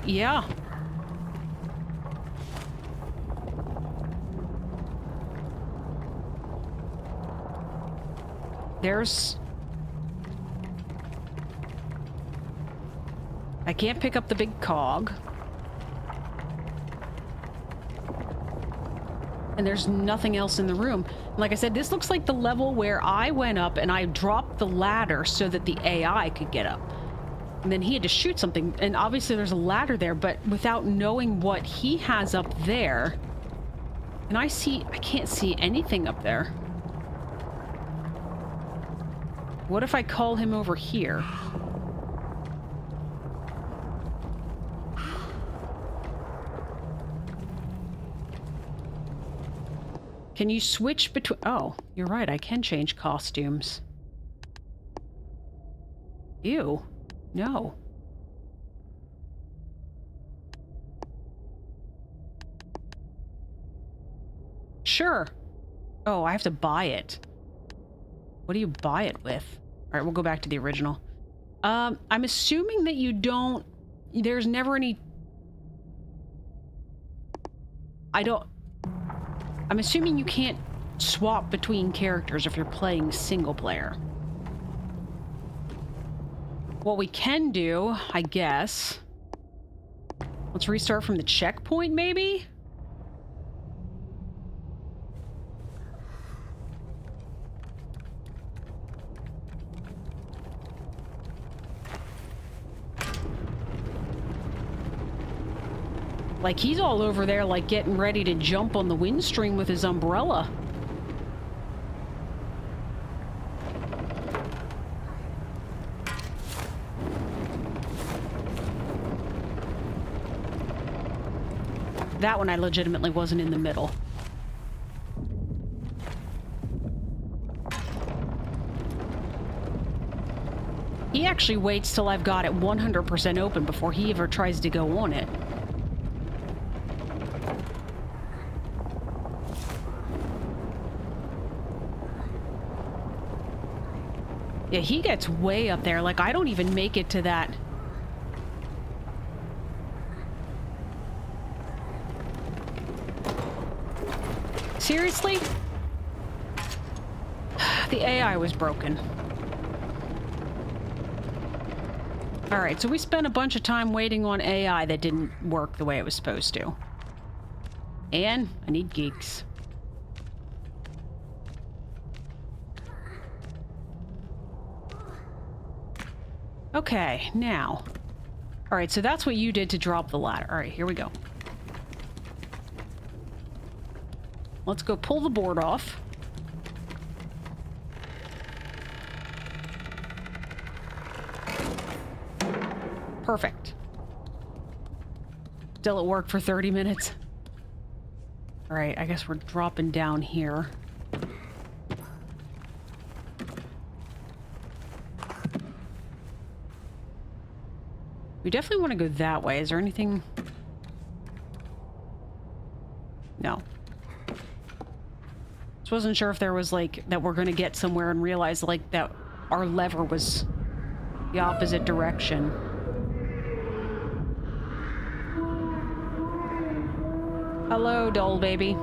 Yeah. I can't pick up the big cog. And there's nothing else in the room. Like I said, this looks like the level where I went up and I dropped the ladder so that the AI could get up. And then he had to shoot something. And obviously there's a ladder there, but without knowing what he has up there. And I can't see anything up there. What if I call him over here? Can you switch between... Oh, you're right. I can change costumes. Ew. No. Sure. Oh, I have to buy it. What do you buy it with? All right, we'll go back to the original. I'm assuming that you don't... There's never any... I'm assuming you can't swap between characters if you're playing single player. What we can do, I guess... Let's restart from the checkpoint, maybe? Like, he's all over there, like, getting ready to jump on the wind stream with his umbrella. That one I legitimately wasn't in the middle. He actually waits till I've got it 100% open before he ever tries to go on it. Yeah, he gets way up there. Like, I don't even make it to that. Seriously? The AI was broken. Alright, so we spent a bunch of time waiting on AI that didn't work the way it was supposed to. And I need geeks. Okay, now. Alright, so that's what you did to drop the ladder. Alright, here we go. Let's go pull the board off. Perfect. Still it worked for 30 minutes. Alright, I guess we're dropping down here. We definitely want to go that way. Is there anything? No. Just wasn't sure if there was, like, that we're going to get somewhere and realize, like, that our lever was the opposite direction. Hello, doll baby.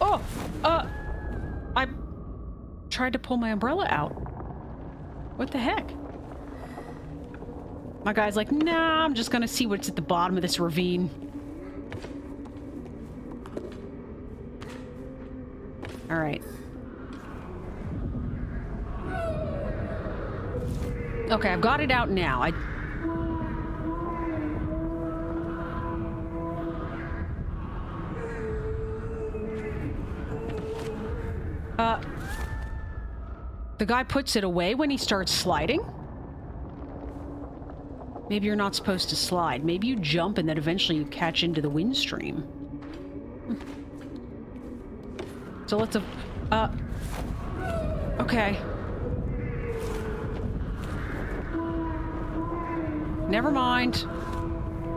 Oh! I tried to pull my umbrella out. What the heck? My guy's like, nah, I'm just gonna see what's at the bottom of this ravine. Alright. Okay, I've got it out now. The guy puts it away when he starts sliding? Maybe you're not supposed to slide. Maybe you jump and then eventually you catch into the wind stream. So let's... okay. Never mind.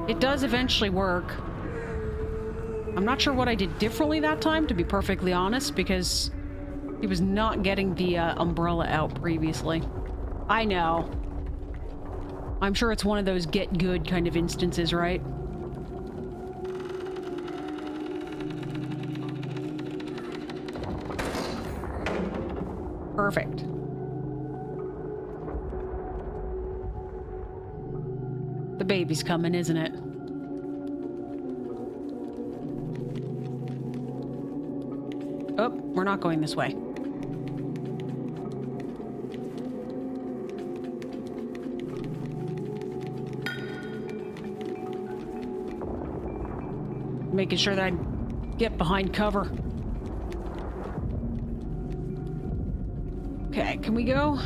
It does eventually work. I'm not sure what I did differently that time, to be perfectly honest, because he was not getting the umbrella out previously. I know. I'm sure it's one of those get good kind of instances, right? Perfect. The baby's coming, isn't it? Oh, we're not going this way. Making sure that I get behind cover. Okay, can we go?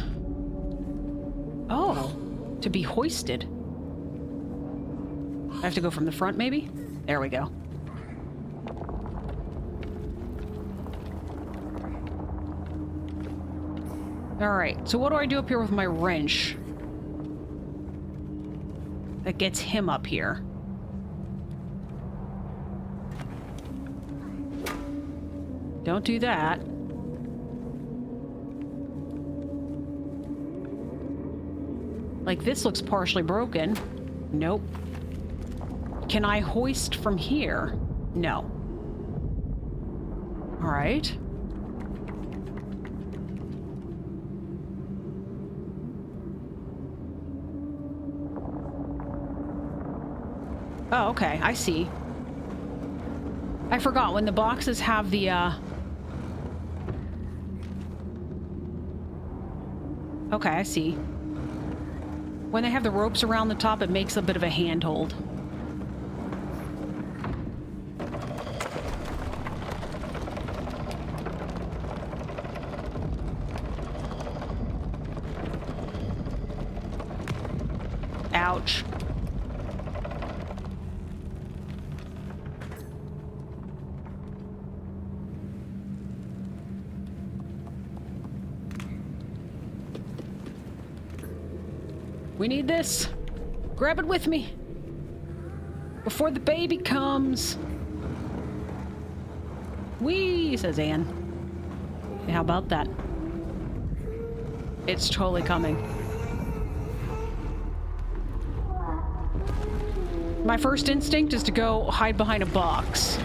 Oh, to be hoisted. I have to go from the front, maybe? There we go. Alright, so what do I do up here with my wrench? That gets him up here. Don't do that. Like, this looks partially broken. Nope. Can I hoist from here? No. All right. Oh, okay. I see. I forgot when the boxes have the, Okay, I see. When they have the ropes around the top, it makes a bit of a handhold. We need this. Grab it with me. Before the baby comes. Whee, says Anne. Hey, how about that? It's totally coming. My first instinct is to go hide behind a box.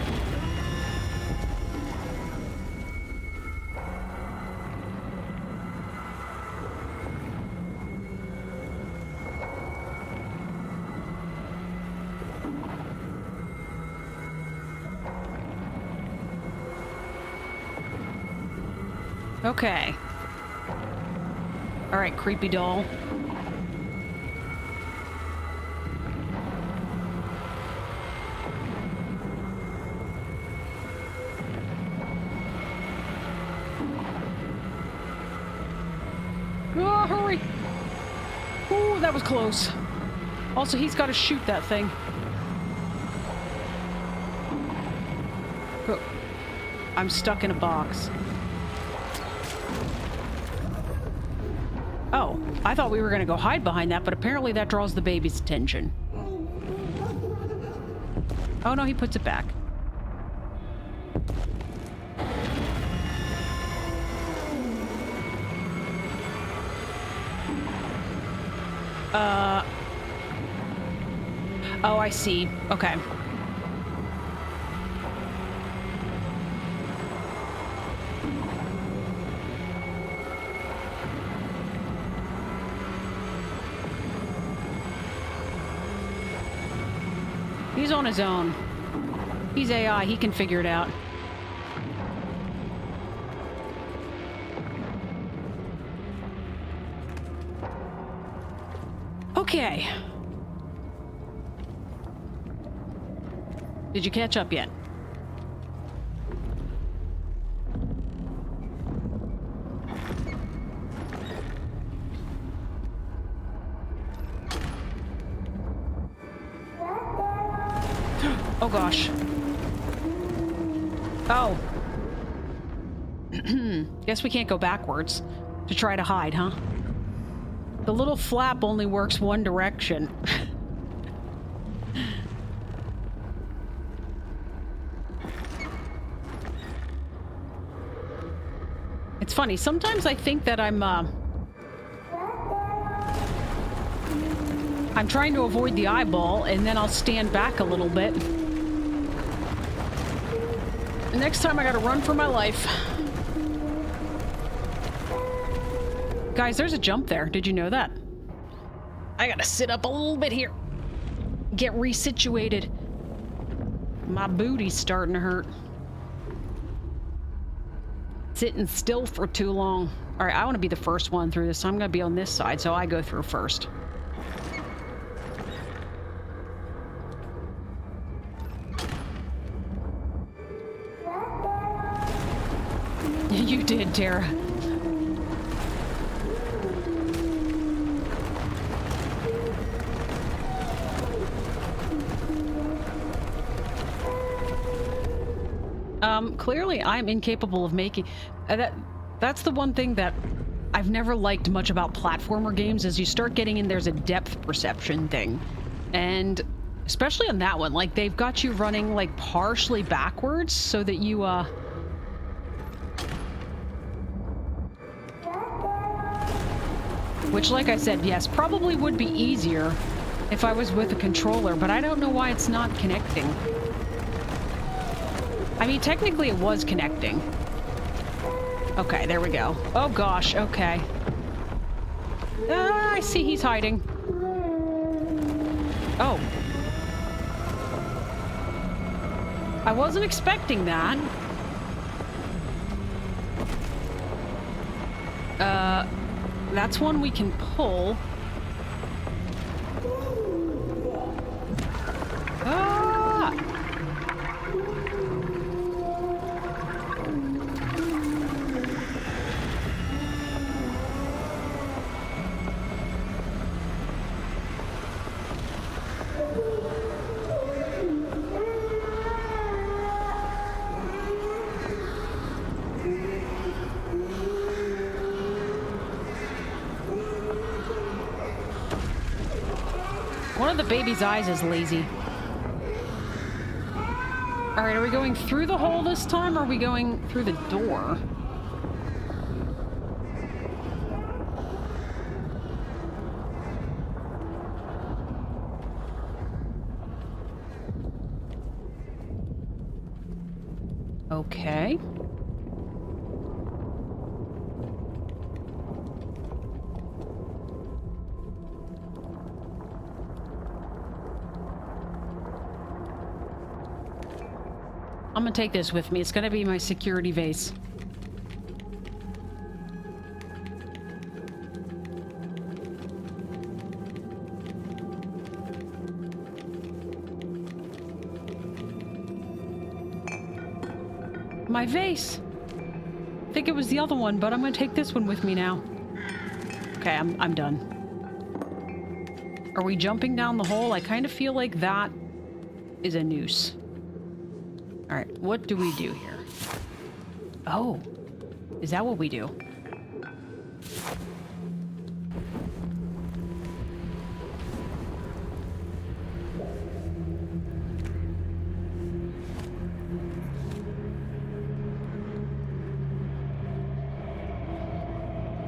Okay. All right, creepy doll. Oh, hurry! Ooh, that was close. Also, he's got to shoot that thing. Oh, I'm stuck in a box. Oh, I thought we were going to go hide behind that, but apparently that draws the baby's attention. Oh no, he puts it back. Oh, I see. Okay. He's on his own. He's AI. He can figure it out. Okay. Did you catch up yet? Oh gosh. Oh. Guess we can't go backwards to try to hide, huh? The little flap only works one direction. It's funny, sometimes I think that I'm trying to avoid the eyeball, and then I'll stand back a little bit. Next time I gotta run for my life. Guys, there's a jump there. Did you know that? I gotta sit up a little bit here. Get resituated. My booty's starting to hurt. Sitting still for too long. All right, I want to be the first one through this, so I'm going to be on this side, so I go through first. You did, Tara. Clearly I'm incapable of making... that's the one thing that I've never liked much about platformer games, is you start getting in, there's a depth perception thing. And especially on that one, like, they've got you running, like, partially backwards so that you, which, like I said, yes, probably would be easier if I was with a controller, but I don't know why it's not connecting. I mean, technically it was connecting. Okay, there we go. Oh gosh, okay. I see he's hiding. Oh. I wasn't expecting that. That's one we can pull. Ah! One of the baby's eyes is lazy. Alright, are we going through the hole this time, or are we going through the door? Okay. I'm gonna take this with me. It's gonna be my security vase. My vase! I think it was the other one, but I'm gonna take this one with me now. Okay, I'm done. Are we jumping down the hole? I kind of feel like that is a noose. Alright, what do we do here? Oh, is that what we do?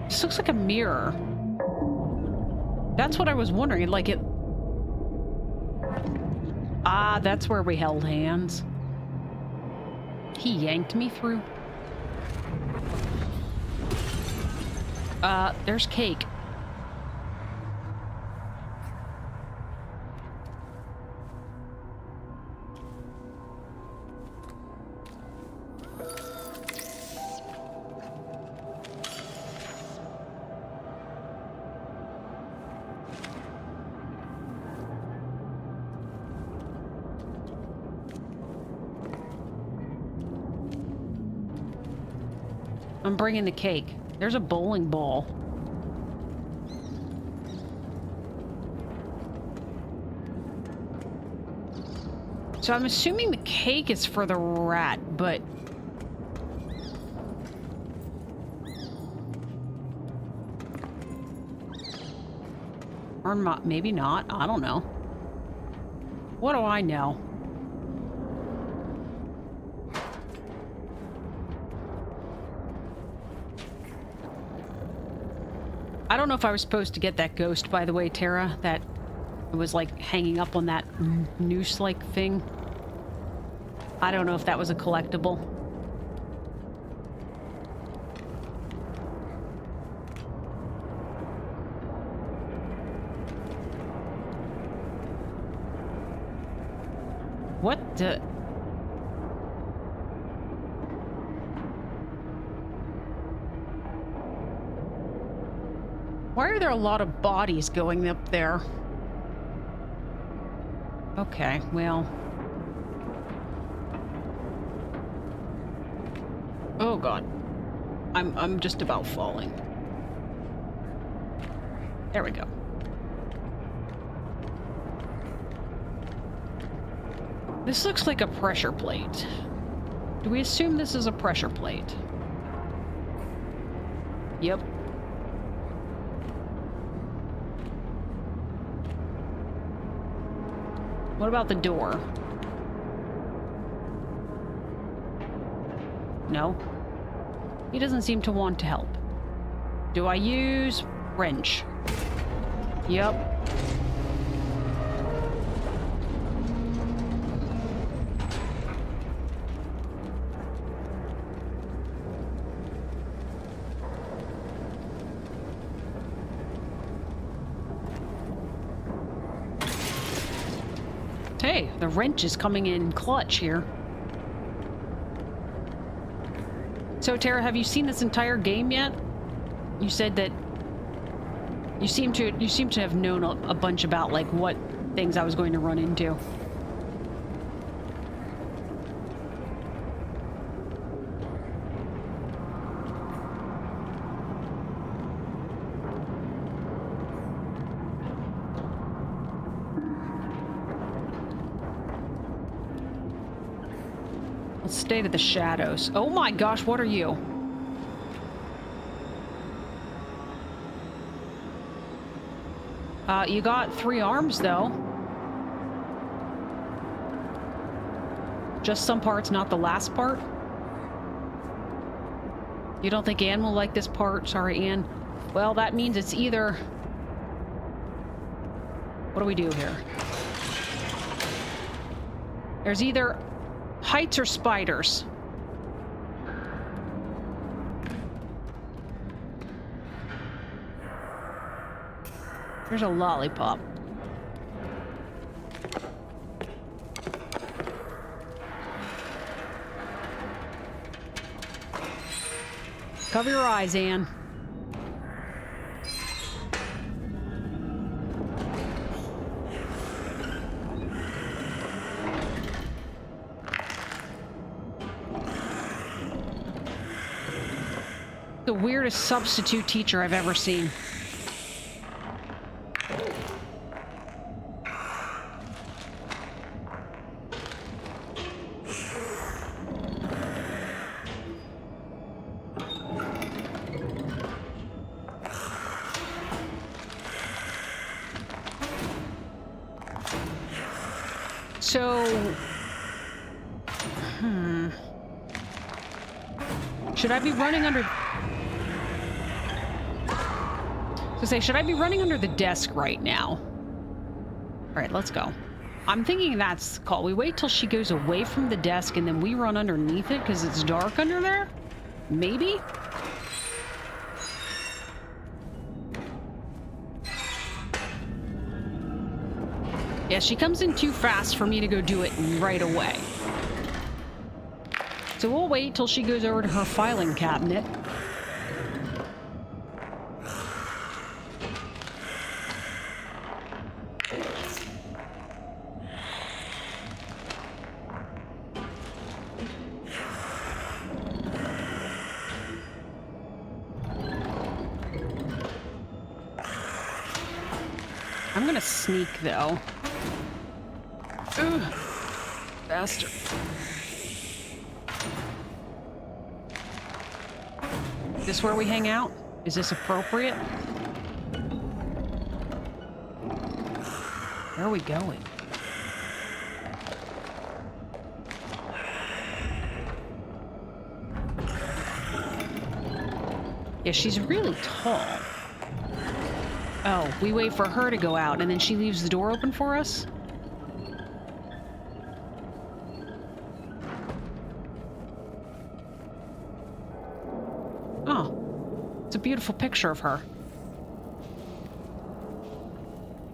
This looks like a mirror. That's what I was wondering, like it... Ah, that's where we held hands. He yanked me through. There's cake. I'm bringing the cake. There's a bowling ball. So I'm assuming the cake is for the rat, but... Or maybe not. I don't know. What do I know? I don't know if I was supposed to get that ghost, by the way, Tara, that it was like hanging up on that noose-like thing. I don't know if that was a collectible. What the... Why are there a lot of bodies going up there? Okay, well... Oh god. I'm just about falling. There we go. This looks like a pressure plate. Do we assume this is a pressure plate? Yep. What about the door? No. He doesn't seem to want to help. Do I use wrench? Yep. Hey, the wrench is coming in clutch here. So, Tara, have you seen this entire game yet? You said that you seem to have known a bunch about like what things I was going to run into. Let's stay to the shadows. Oh my gosh, what are you? You got 3 arms, though. Just some parts, not the last part? You don't think Anne will like this part? Sorry, Anne. Well, that means it's either... What do we do here? There's either heights or spiders. There's a lollipop. Cover your eyes, Anne. The weirdest substitute teacher I've ever seen. So, should I be running under... should I be running under the desk right now? All right, let's go. I'm thinking that's the call. We wait till she goes away from the desk and then we run underneath it because it's dark under there? Maybe? Yeah, she comes in too fast for me to go do it right away. So we'll wait till she goes over to her filing cabinet. I'm gonna sneak, though. Ugh. Bastard. Is this where we hang out? Is this appropriate? Where are we going? Yeah, she's really tall. Oh, we wait for her to go out and then she leaves the door open for us? Oh, it's a beautiful picture of her.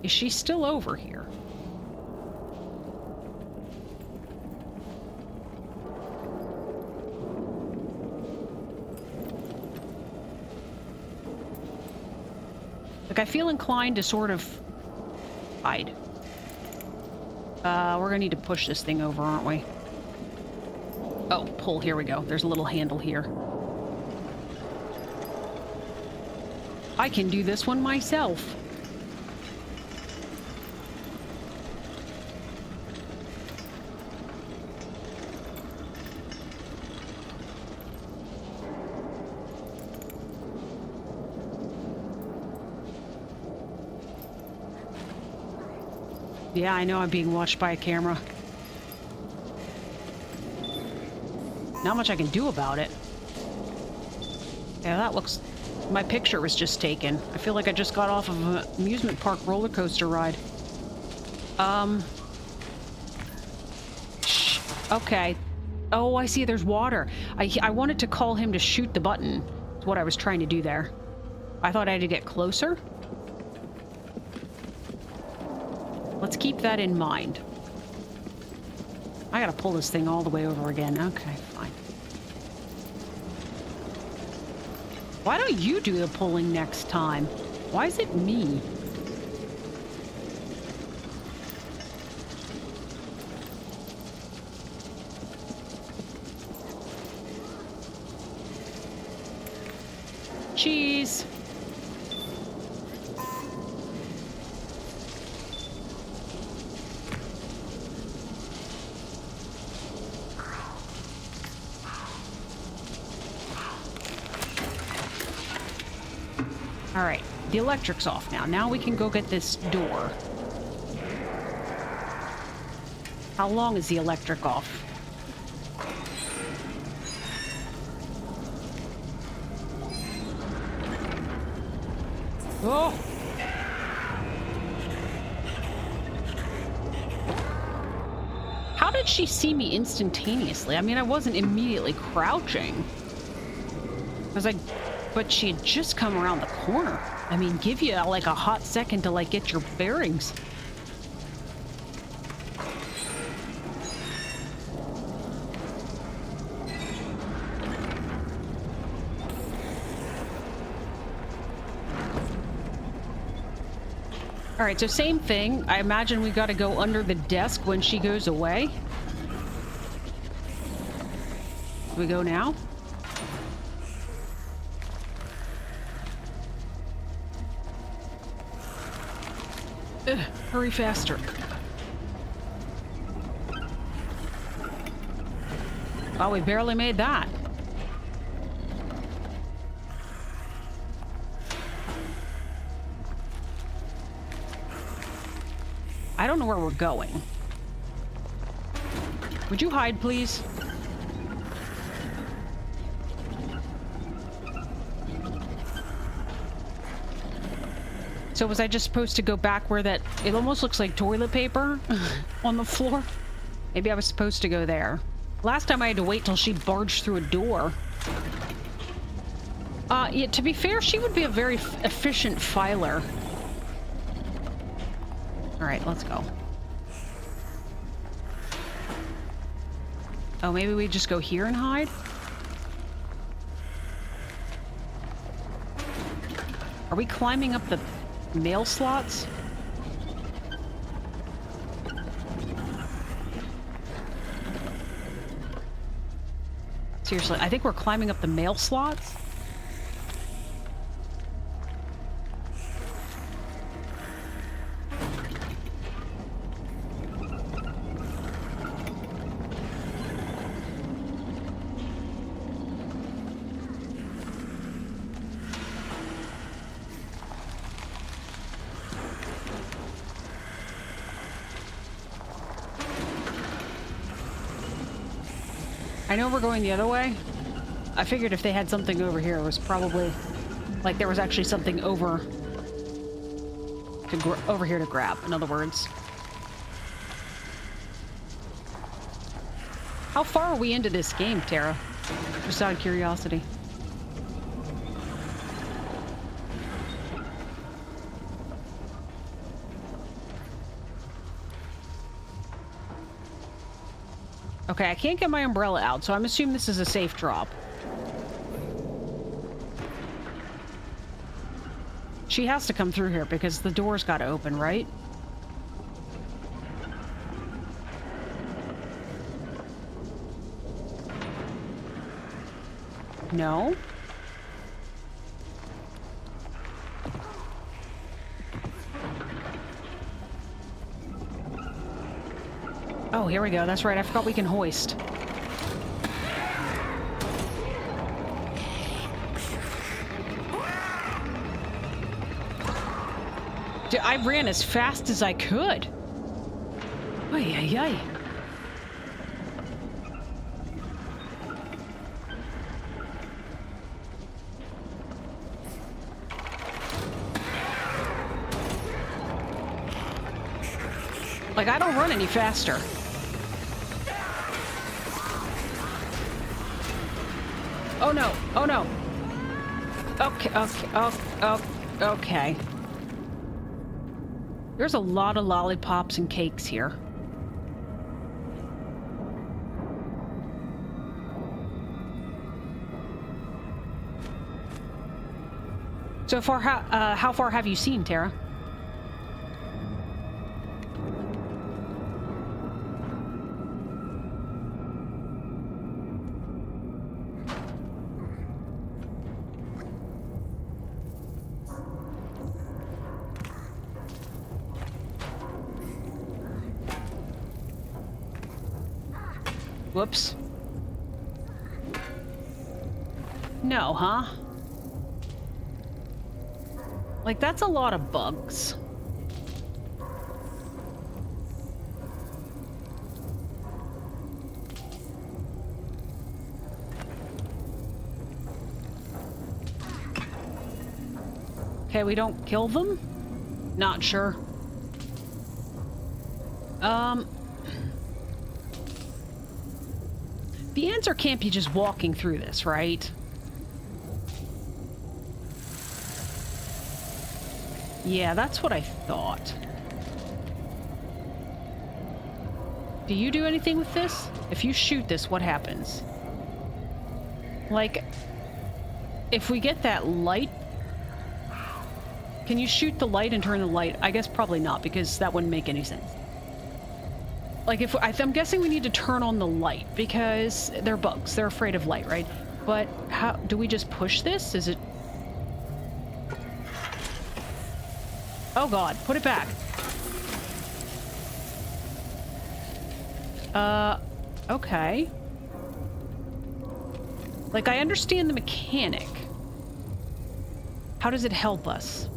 Is she still over here? Like, I feel inclined to sort of hide. We're gonna need to push this thing over, aren't we? Oh, pull, here we go. There's a little handle here. I can do this one myself. Yeah, I know I'm being watched by a camera. Not much I can do about it. Yeah, that looks... My picture was just taken. I feel like I just got off of an amusement park roller coaster ride. Okay. Oh, I see. There's water. I wanted to call him to shoot the button. That's what I was trying to do there. I thought I had to get closer. Let's keep that in mind. I gotta pull this thing all the way over again. Okay, fine. Why don't you do the pulling next time? Why is it me? Cheese. All right, the electric's off now. Now we can go get this door. How long is the electric off? Oh! How did she see me instantaneously? I mean, I wasn't immediately crouching. I was like, but she had just come around the corner. I mean, give you like a hot second to like get your bearings. All right, so same thing. I imagine we got to go under the desk when she goes away. We go now? Ugh, hurry faster. Oh, we barely made that. I don't know where we're going. Would you hide, please? So was I just supposed to go back where that... It almost looks like toilet paper on the floor. Maybe I was supposed to go there. Last time I had to wait till she barged through a door. Yeah, to be fair, she would be a very efficient filer. All right, let's go. Oh, maybe we just go here and hide? Are we climbing up the mail slots? Seriously, I think we're climbing up the mail slots. I know we're going the other way. I figured if they had something over here, it was probably like there was actually something over here to grab, in other words. How far are we into this game, Tara? Just out of curiosity. Okay, I can't get my umbrella out, so I'm assuming this is a safe drop. She has to come through here because the door's got to open, right? No? Oh, here we go. That's right. I forgot we can hoist. Dude, I ran as fast as I could. Ay, ay, ay. Like, I don't run any faster. Oh no, oh no. Okay, okay, oh, okay. There's a lot of lollipops and cakes here. So far, how far have you seen, Tara? Whoops. No, huh? Like, that's a lot of bugs. Okay, we don't kill them? Not sure. The answer can't be just walking through this, right? Yeah, that's what I thought. Do you do anything with this? If you shoot this, what happens? Like, if we get that light... Can you shoot the light and turn the light? I guess probably not, because that wouldn't make any sense. Like, if I'm guessing we need to turn on the light, because they're bugs. They're afraid of light, right? But how... Do we just push this? Is it... Oh god, put it back. Okay. Like, I understand the mechanic. How does it help us?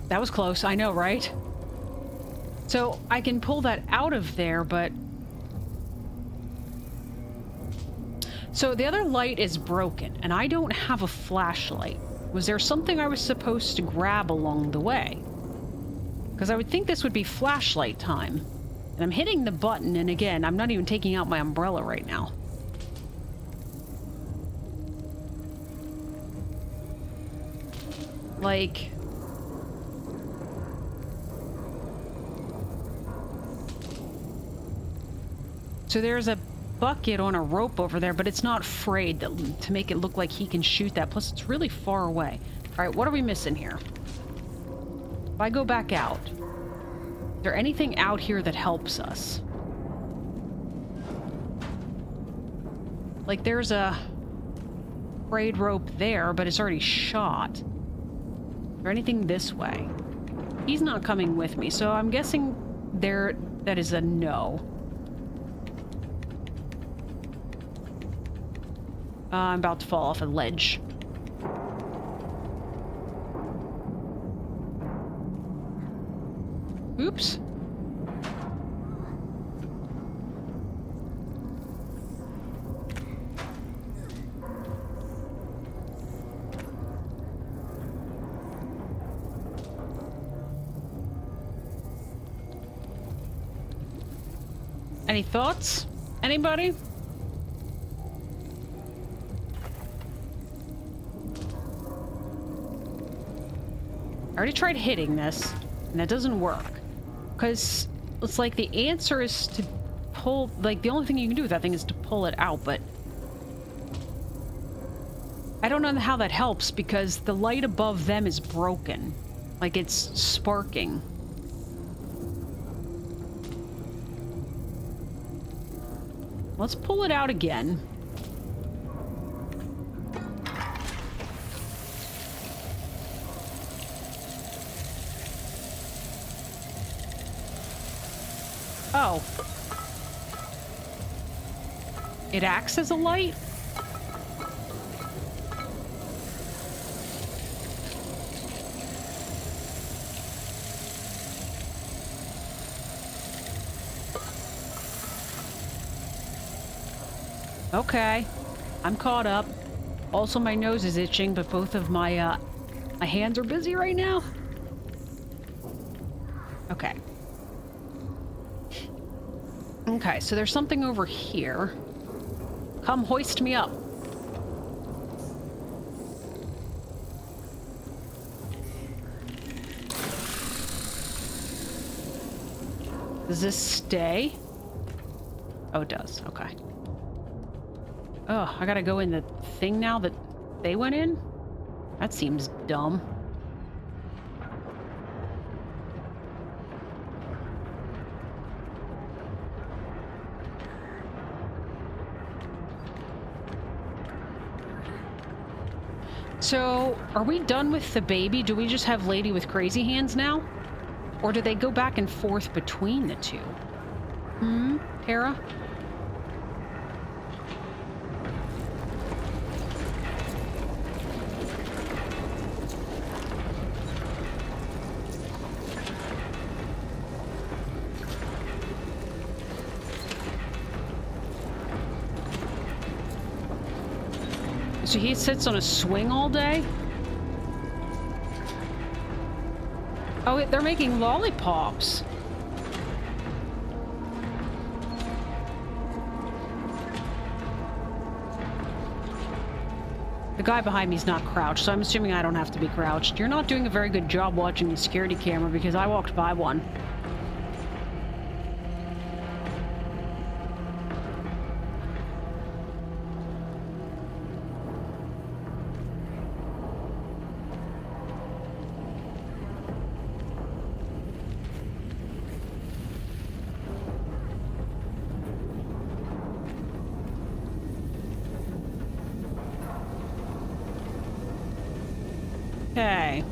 That was close, I know, right? So, I can pull that out of there, but... So, the other light is broken, and I don't have a flashlight. Was there something I was supposed to grab along the way? Because I would think this would be flashlight time. And I'm hitting the button, and again, I'm not even taking out my umbrella right now. Like... So there's a bucket on a rope over there, but it's not frayed to make it look like he can shoot that. Plus, it's really far away. All right, what are we missing here? If I go back out, is there anything out here that helps us? Like, there's a frayed rope there, but it's already shot. Is there anything this way? He's not coming with me, so I'm guessing that is a no. I'm about to fall off a ledge. Oops. Any thoughts? Anybody? I already tried hitting this, and that doesn't work. Because it's like the answer is to pull... Like, the only thing you can do with that thing is to pull it out, but... I don't know how that helps, because the light above them is broken. Like, it's sparking. Let's pull it out again. Oh. It acts as a light? Okay. I'm caught up. Also, my nose is itching, but both of my hands are busy right now. Okay. Okay, so there's something over here. Come hoist me up. Does this stay? Oh, it does. Okay. Oh, I gotta go in the thing now that they went in? That seems dumb. So, are we done with the baby? Do we just have Lady with crazy hands now? Or do they go back and forth between the two? Tara? So he sits on a swing all day? Oh, they're making lollipops. The guy behind me is not crouched, so I'm assuming I don't have to be crouched. You're not doing a very good job watching the security camera because I walked by one. Okay.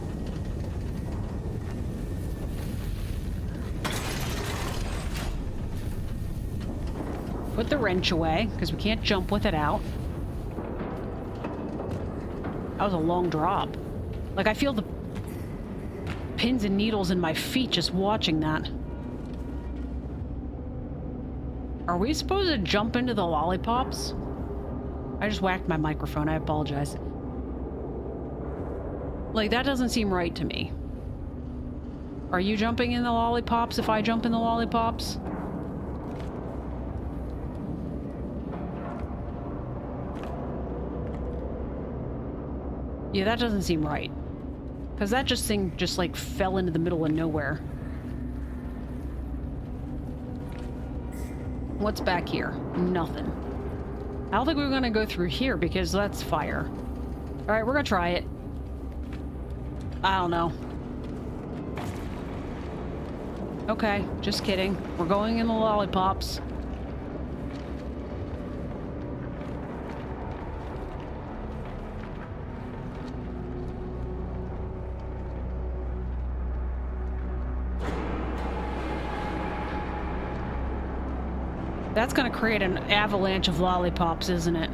Put the wrench away, because we can't jump with it out. That was a long drop. Like, I feel the pins and needles in my feet just watching that. Are we supposed to jump into the lollipops? I just whacked my microphone. I apologize. Like, that doesn't seem right to me. Are you jumping in the lollipops if I jump in the lollipops? Yeah, that doesn't seem right. Because that thing just, like, fell into the middle of nowhere. What's back here? Nothing. I don't think we're gonna go through here because that's fire. Alright, we're gonna try it. I don't know. Okay, just kidding. We're going in the lollipops. That's gonna create an avalanche of lollipops, isn't it?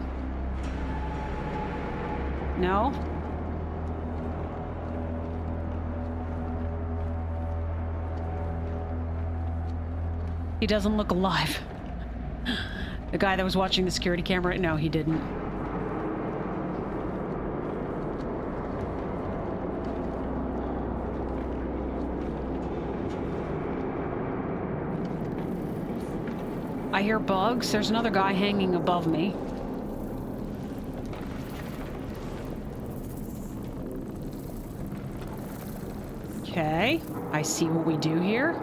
No? He doesn't look alive. The guy that was watching the security camera? No, he didn't. I hear bugs. There's another guy hanging above me. Okay, I see what we do here.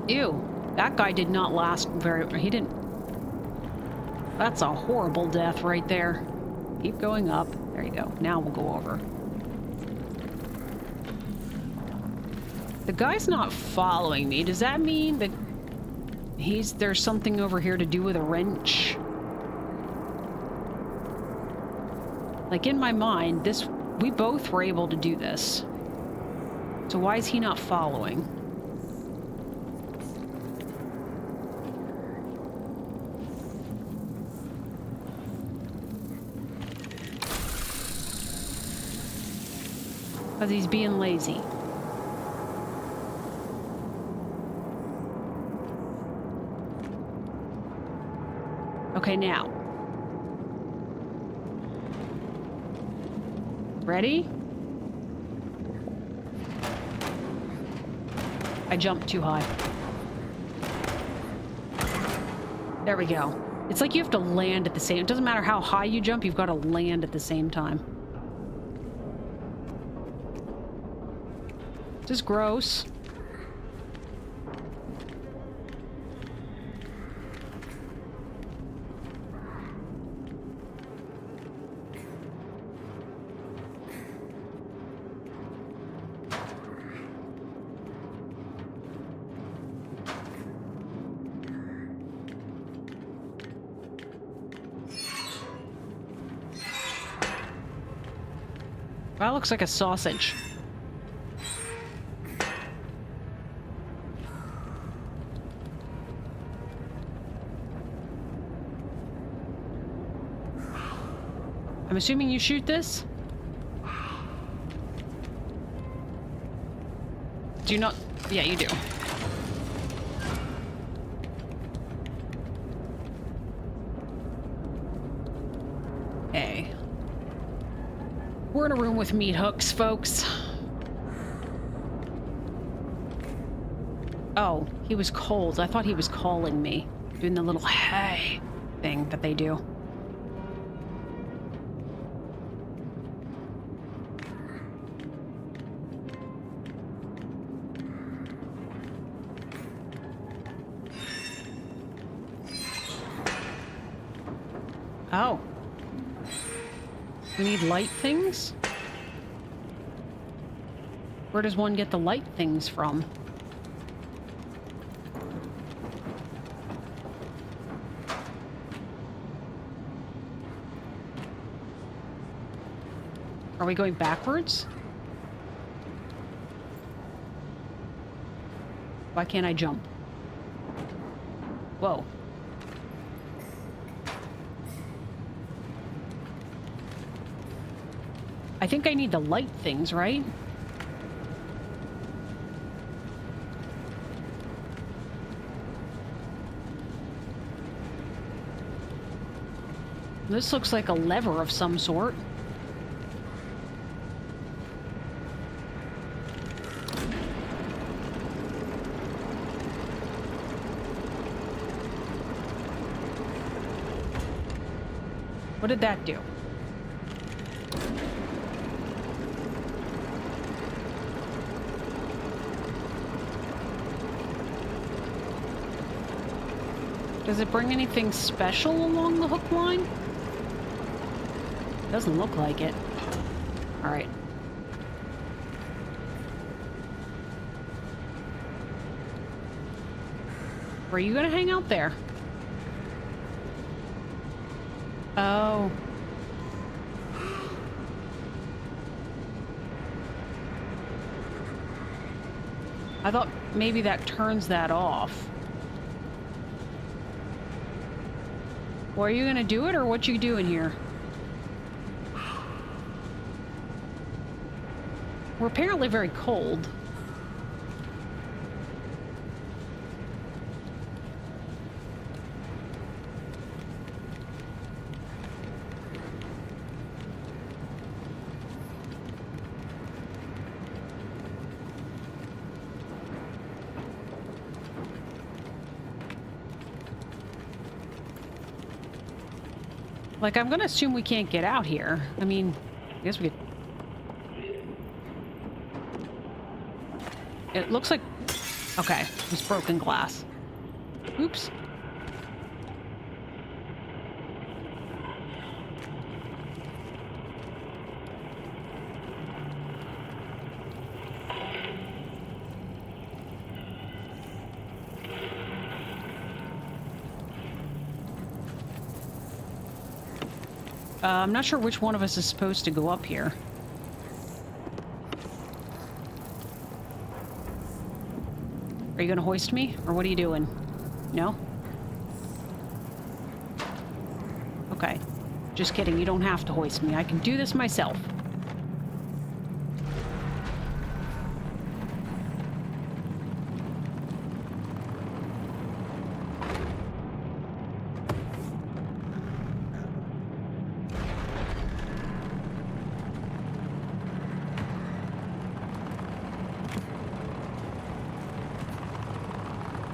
Ew, that guy did not last he didn't... That's a horrible death right there. Keep going up. There you go. Now we'll go over. The guy's not following me. Does that mean that there's something over here to do with a wrench? Like, in my mind, we both were able to do this. So why is he not following? Because he's being lazy. Okay, now. Ready? I jumped too high. There we go. It's like you have to land at the same... It doesn't matter how high you jump, you've got to land at the same time. This is gross. That looks like a sausage. I'm assuming you shoot this? Do you not? Yeah, you do. We're in a room with meat hooks, folks. Oh, he was cold. I thought he was calling me. Doing the little hey thing that they do. Oh. We need light things? Where does one get the light things from? Are we going backwards? Why can't I jump? Whoa. I think I need the light things, right? This looks like a lever of some sort. What did that do? Does it bring anything special along the hook line? Doesn't look like it. All right. Were you gonna hang out there? Oh. I thought maybe that turns that off. Well, are you gonna do it, or what you doing here? We're apparently very cold. Like, I'm gonna assume we can't get out here. I mean, I guess we could... It looks like... Okay, it's broken glass. Oops. I'm not sure which one of us is supposed to go up here. Are you gonna hoist me? Or what are you doing? No? Okay. Just kidding, you don't have to hoist me. I can do this myself.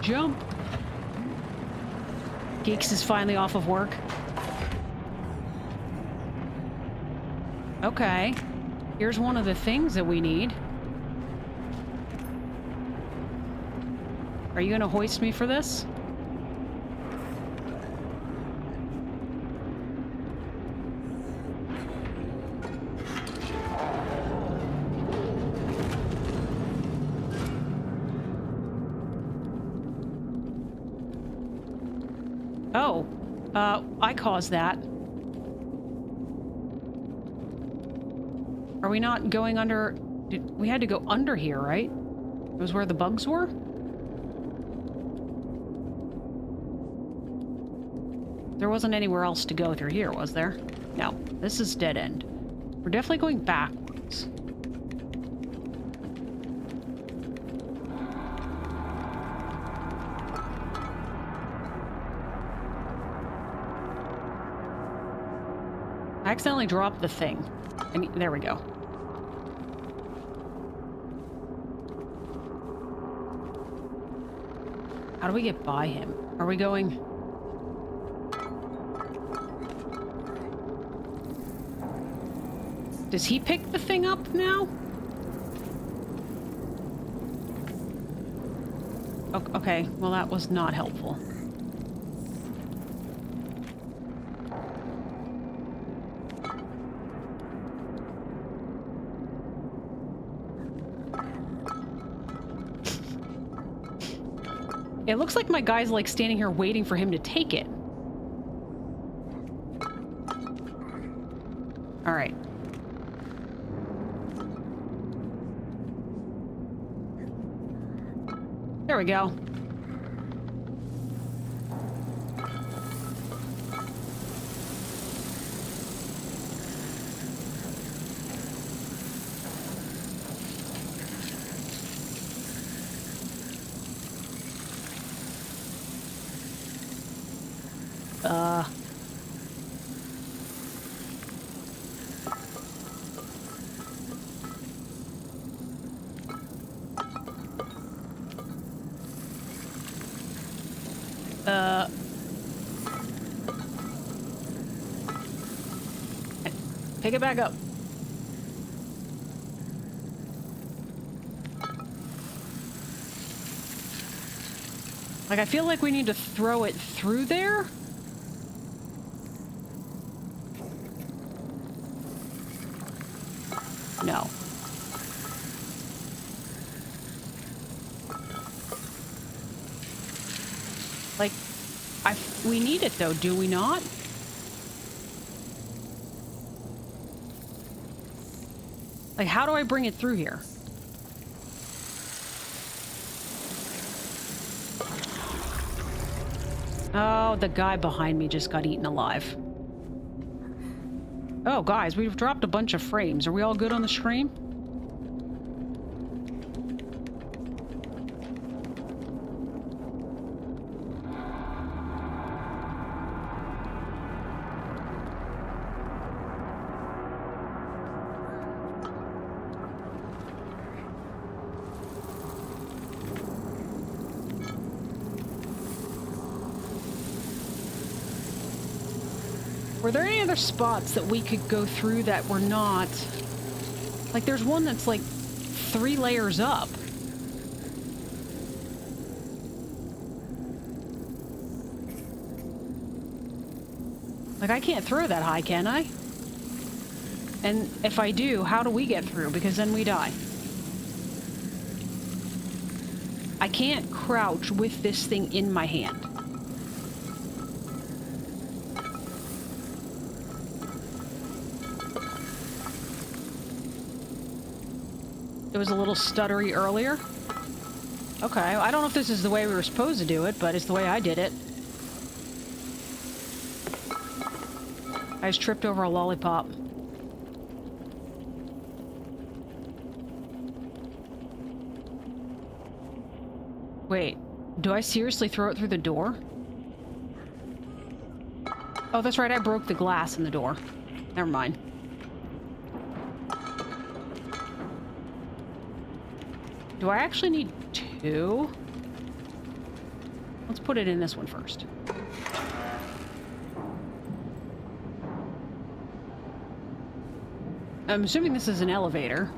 Jump! Geeks is finally off of work. Okay. Here's one of the things that we need. Are you gonna hoist me for this? Oh, I caused that. Are we not going under... We had to go under here, right? It was where the bugs were? There wasn't anywhere else to go through here, was there? No, this is dead end. We're definitely going backwards. I accidentally dropped the thing. There we go. How do we get by him? Are we going... Does he pick the thing up now? Okay, well that was not helpful. It looks like my guy's like standing here waiting for him to take it. All right. There we go. Pick it back up. Like, I feel like we need to throw it through there. No. Like, we need it though, do we not? Like, how do I bring it through here? Oh, the guy behind me just got eaten alive. Oh, guys, we've dropped a bunch of frames. Are we all good on the stream? Were there any other spots that we could go through that were not... Like, there's one that's like 3 layers up. Like, I can't throw that high, can I? And if I do, how do we get through? Because then we die. I can't crouch with this thing in my hand. It was a little stuttery earlier. Okay, I don't know if this is the way we were supposed to do it, but it's the way I did it. I just tripped over a lollipop. Wait, do I seriously throw it through the door? Oh, that's right, I broke the glass in the door. Never mind. Do I actually need 2? Let's put it in this one first. I'm assuming this is an elevator.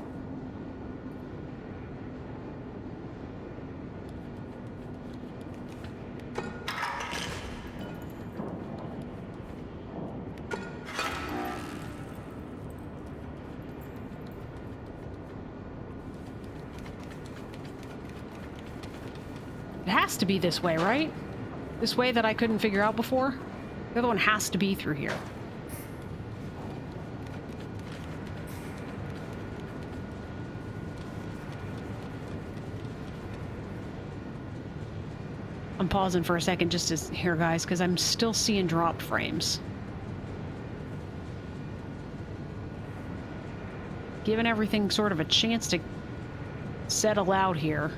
It has to be this way, right? This way that I couldn't figure out before? The other one has to be through here. I'm pausing for a second just to here, guys, because I'm still seeing dropped frames. Giving everything sort of a chance to settle out here.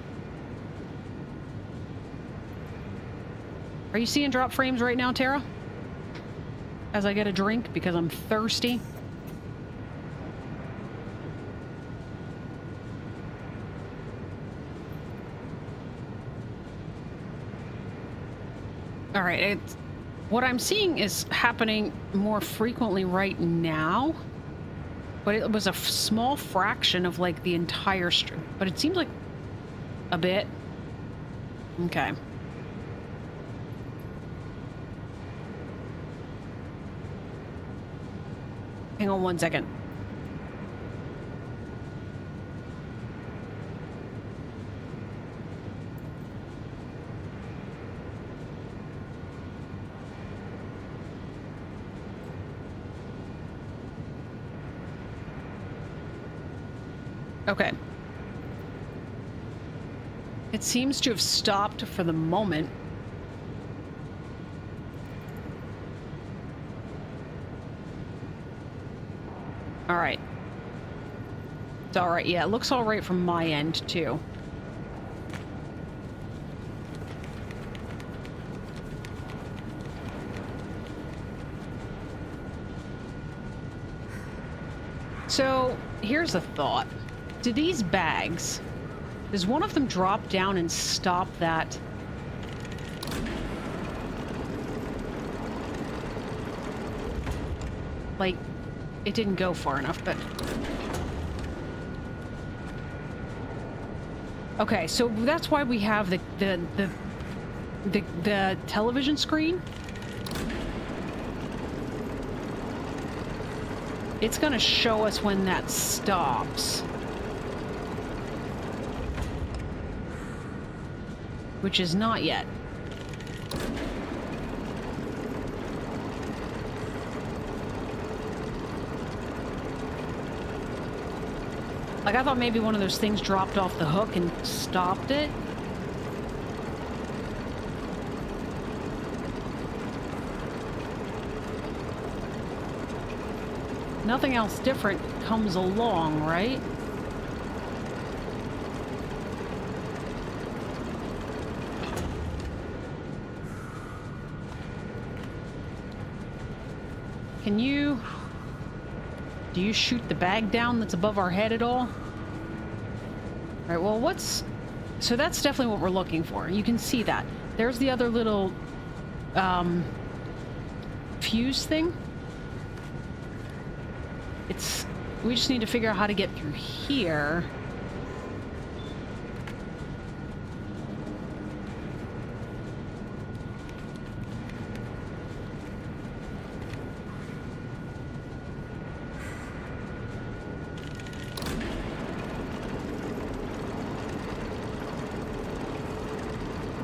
Are you seeing drop frames right now, Tara? As I get a drink because I'm thirsty. All right, what I'm seeing is happening more frequently right now, but it was a small fraction of like the entire stream. But it seems like a bit. Okay. Hang on 1 second. Okay. It seems to have stopped for the moment. All right. It's all right. Yeah, it looks all right from my end, too. So, here's a thought. Do these bags, does one of them drop down and stop that? Like, it didn't go far enough, but... Okay, so that's why we have the television screen. It's gonna show us when that stops. Which is not yet. Like, I thought maybe one of those things dropped off the hook and stopped it. Nothing else different comes along, right? Can you... Do you shoot the bag down that's above our head at all? All right, well, what's... So that's definitely what we're looking for. You can see that. There's the other little fuse thing. It's... We just need to figure out how to get through here.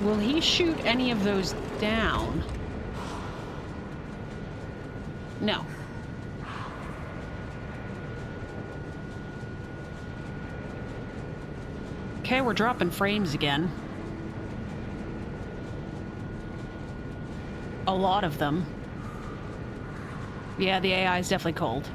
Will he shoot any of those down? No. Okay, we're dropping frames again. A lot of them. Yeah, the AI is definitely cold.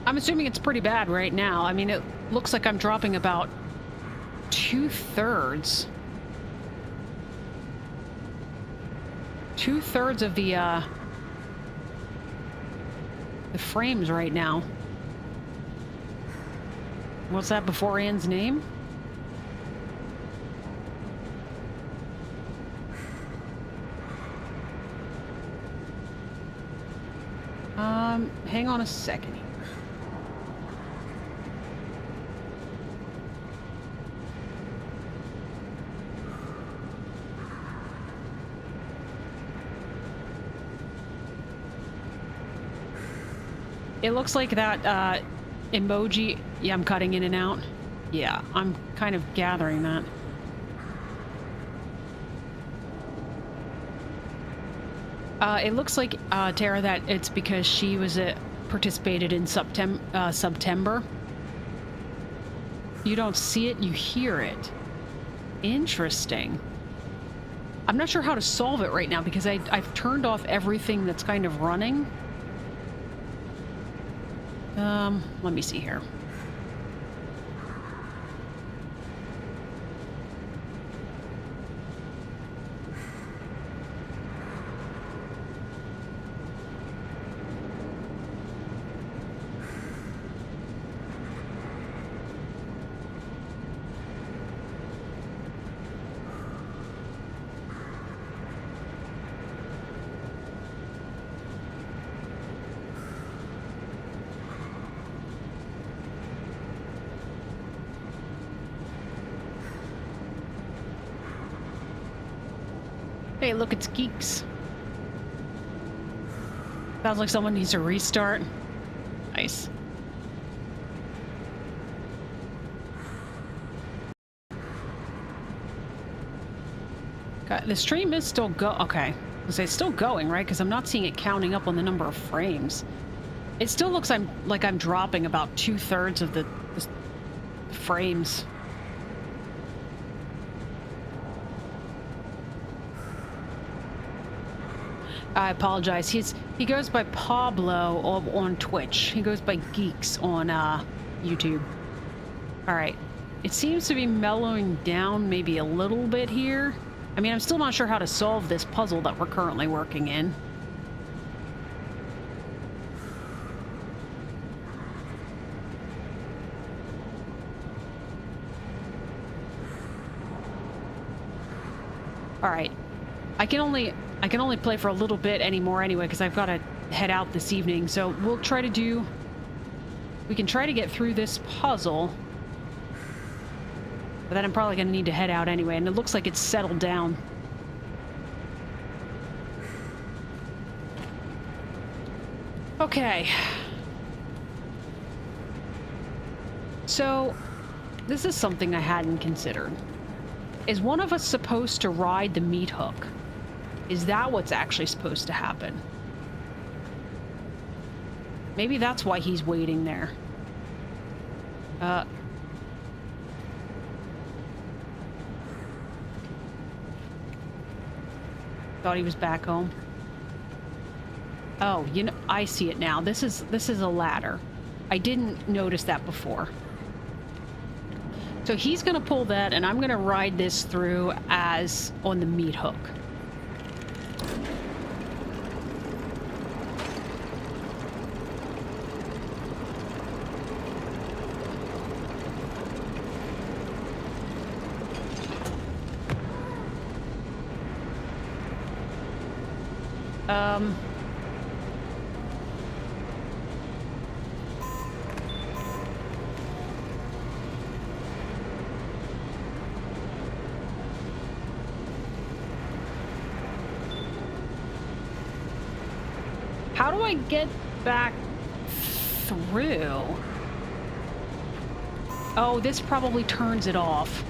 I'm assuming it's pretty bad right now. I mean, it looks like I'm dropping about 2/3. 2/3 of the frames right now. What's that before Anne's name? Hang on a second here. It looks like that emoji... Yeah, I'm cutting in and out. Yeah, I'm kind of gathering that. It looks like, Tara, that it's because she was participated in September. You don't see it, you hear it. Interesting. I'm not sure how to solve it right now because I've turned off everything that's kind of running. Let me see here. Hey, look, it's geeks. Sounds like someone needs to restart. Nice. God, the stream is still okay. It's still going, right? Because I'm not seeing it counting up on the number of frames. It still looks like I'm dropping about 2/3 of the frames. I apologize. He goes by Pablo on Twitch. He goes by Geeks on YouTube. All right. It seems to be mellowing down maybe a little bit here. I mean, I'm still not sure how to solve this puzzle that we're currently working in. All right. I can only play for a little bit anymore anyway, because I've got to head out this evening. So we'll try to do... We can try to get through this puzzle. But then I'm probably going to need to head out anyway, and it looks like it's settled down. Okay. So, this is something I hadn't considered. Is one of us supposed to ride the meat hook? Is that what's actually supposed to happen? Maybe that's why he's waiting there. Thought he was back home. Oh, you know, I see it now. This is a ladder. I didn't notice that before. So he's gonna pull that, and I'm gonna ride this through as on the meat hook. How do I get back through? Oh, this probably turns it off.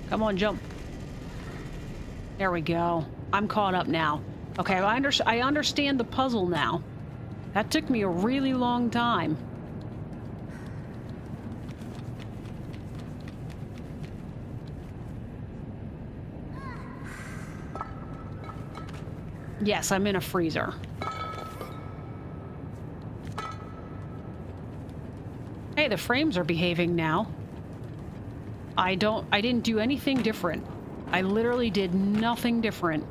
Come on, jump. There we go. I'm caught up now. Okay, I understand the puzzle now. That took me a really long time. Yes, I'm in a freezer. Hey, the frames are behaving now. I didn't do anything different. I literally did nothing different.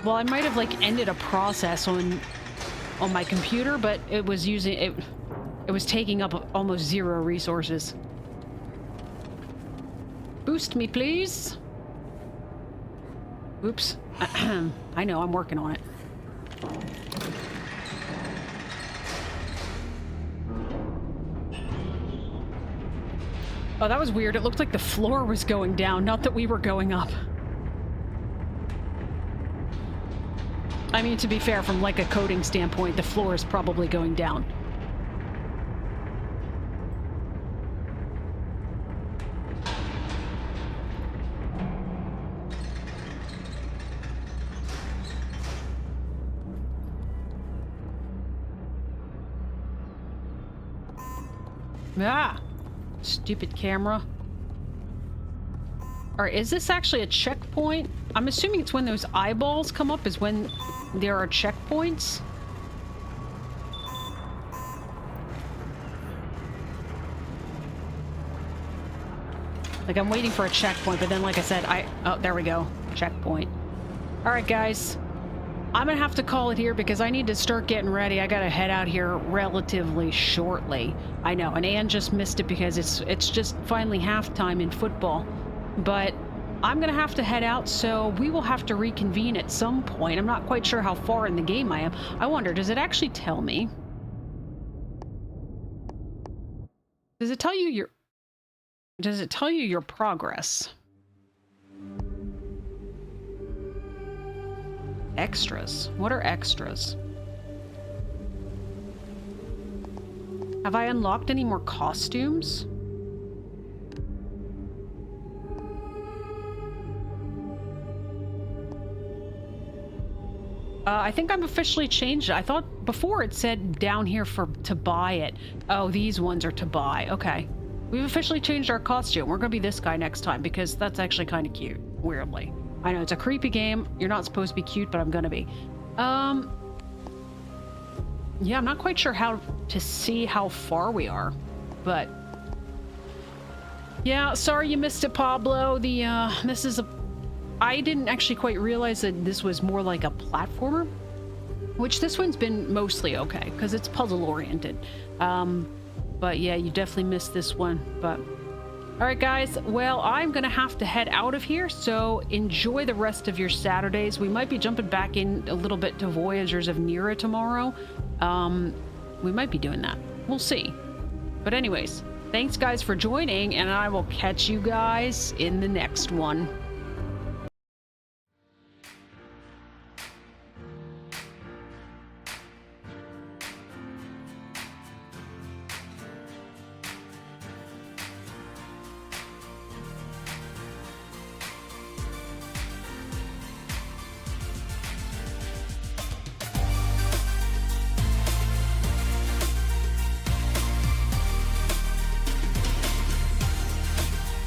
Well, I might have like ended a process on my computer, but it was using it was taking up almost 0 resources. Boost me, please. Oops. I know, I'm working on it. Oh, that was weird. It looked like the floor was going down, not that we were going up. I mean, to be fair, from like a coding standpoint, the floor is probably going down. Ah! Stupid camera. Or is this actually a checkpoint? I'm assuming it's when those eyeballs come up is when there are checkpoints. Like, I'm waiting for a checkpoint, but then, like I said, oh, there we go. Checkpoint. Alright, guys. I'm gonna have to call it here because I need to start getting ready. I gotta head out here relatively shortly. I know, and Anne just missed it because it's just finally halftime in football. But I'm gonna have to head out, so we will have to reconvene at some point. I'm not quite sure how far in the game I am. I wonder, does it actually tell me? Does it tell you your progress? Extras. What are extras? Have I unlocked any more costumes? I think I'm officially changed it. I thought before it said down here to buy it. Oh, these ones are to buy. Okay. We've officially changed our costume. We're going to be this guy next time because that's actually kind of cute, weirdly. I know it's a creepy game. You're not supposed to be cute, but I'm going to be. Yeah, I'm not quite sure how to see how far we are, but yeah, sorry you missed it, Pablo. This is I didn't actually quite realize that this was more like a platformer, which this one's been mostly okay because it's puzzle oriented. But yeah, you definitely missed this one. But all right, guys, well, I'm gonna have to head out of here, so enjoy the rest of your Saturdays. We might be jumping back in a little bit to Voyagers of Nira tomorrow. We might be doing that. We'll see. But anyways, thanks guys for joining, and I will catch you guys in the next one.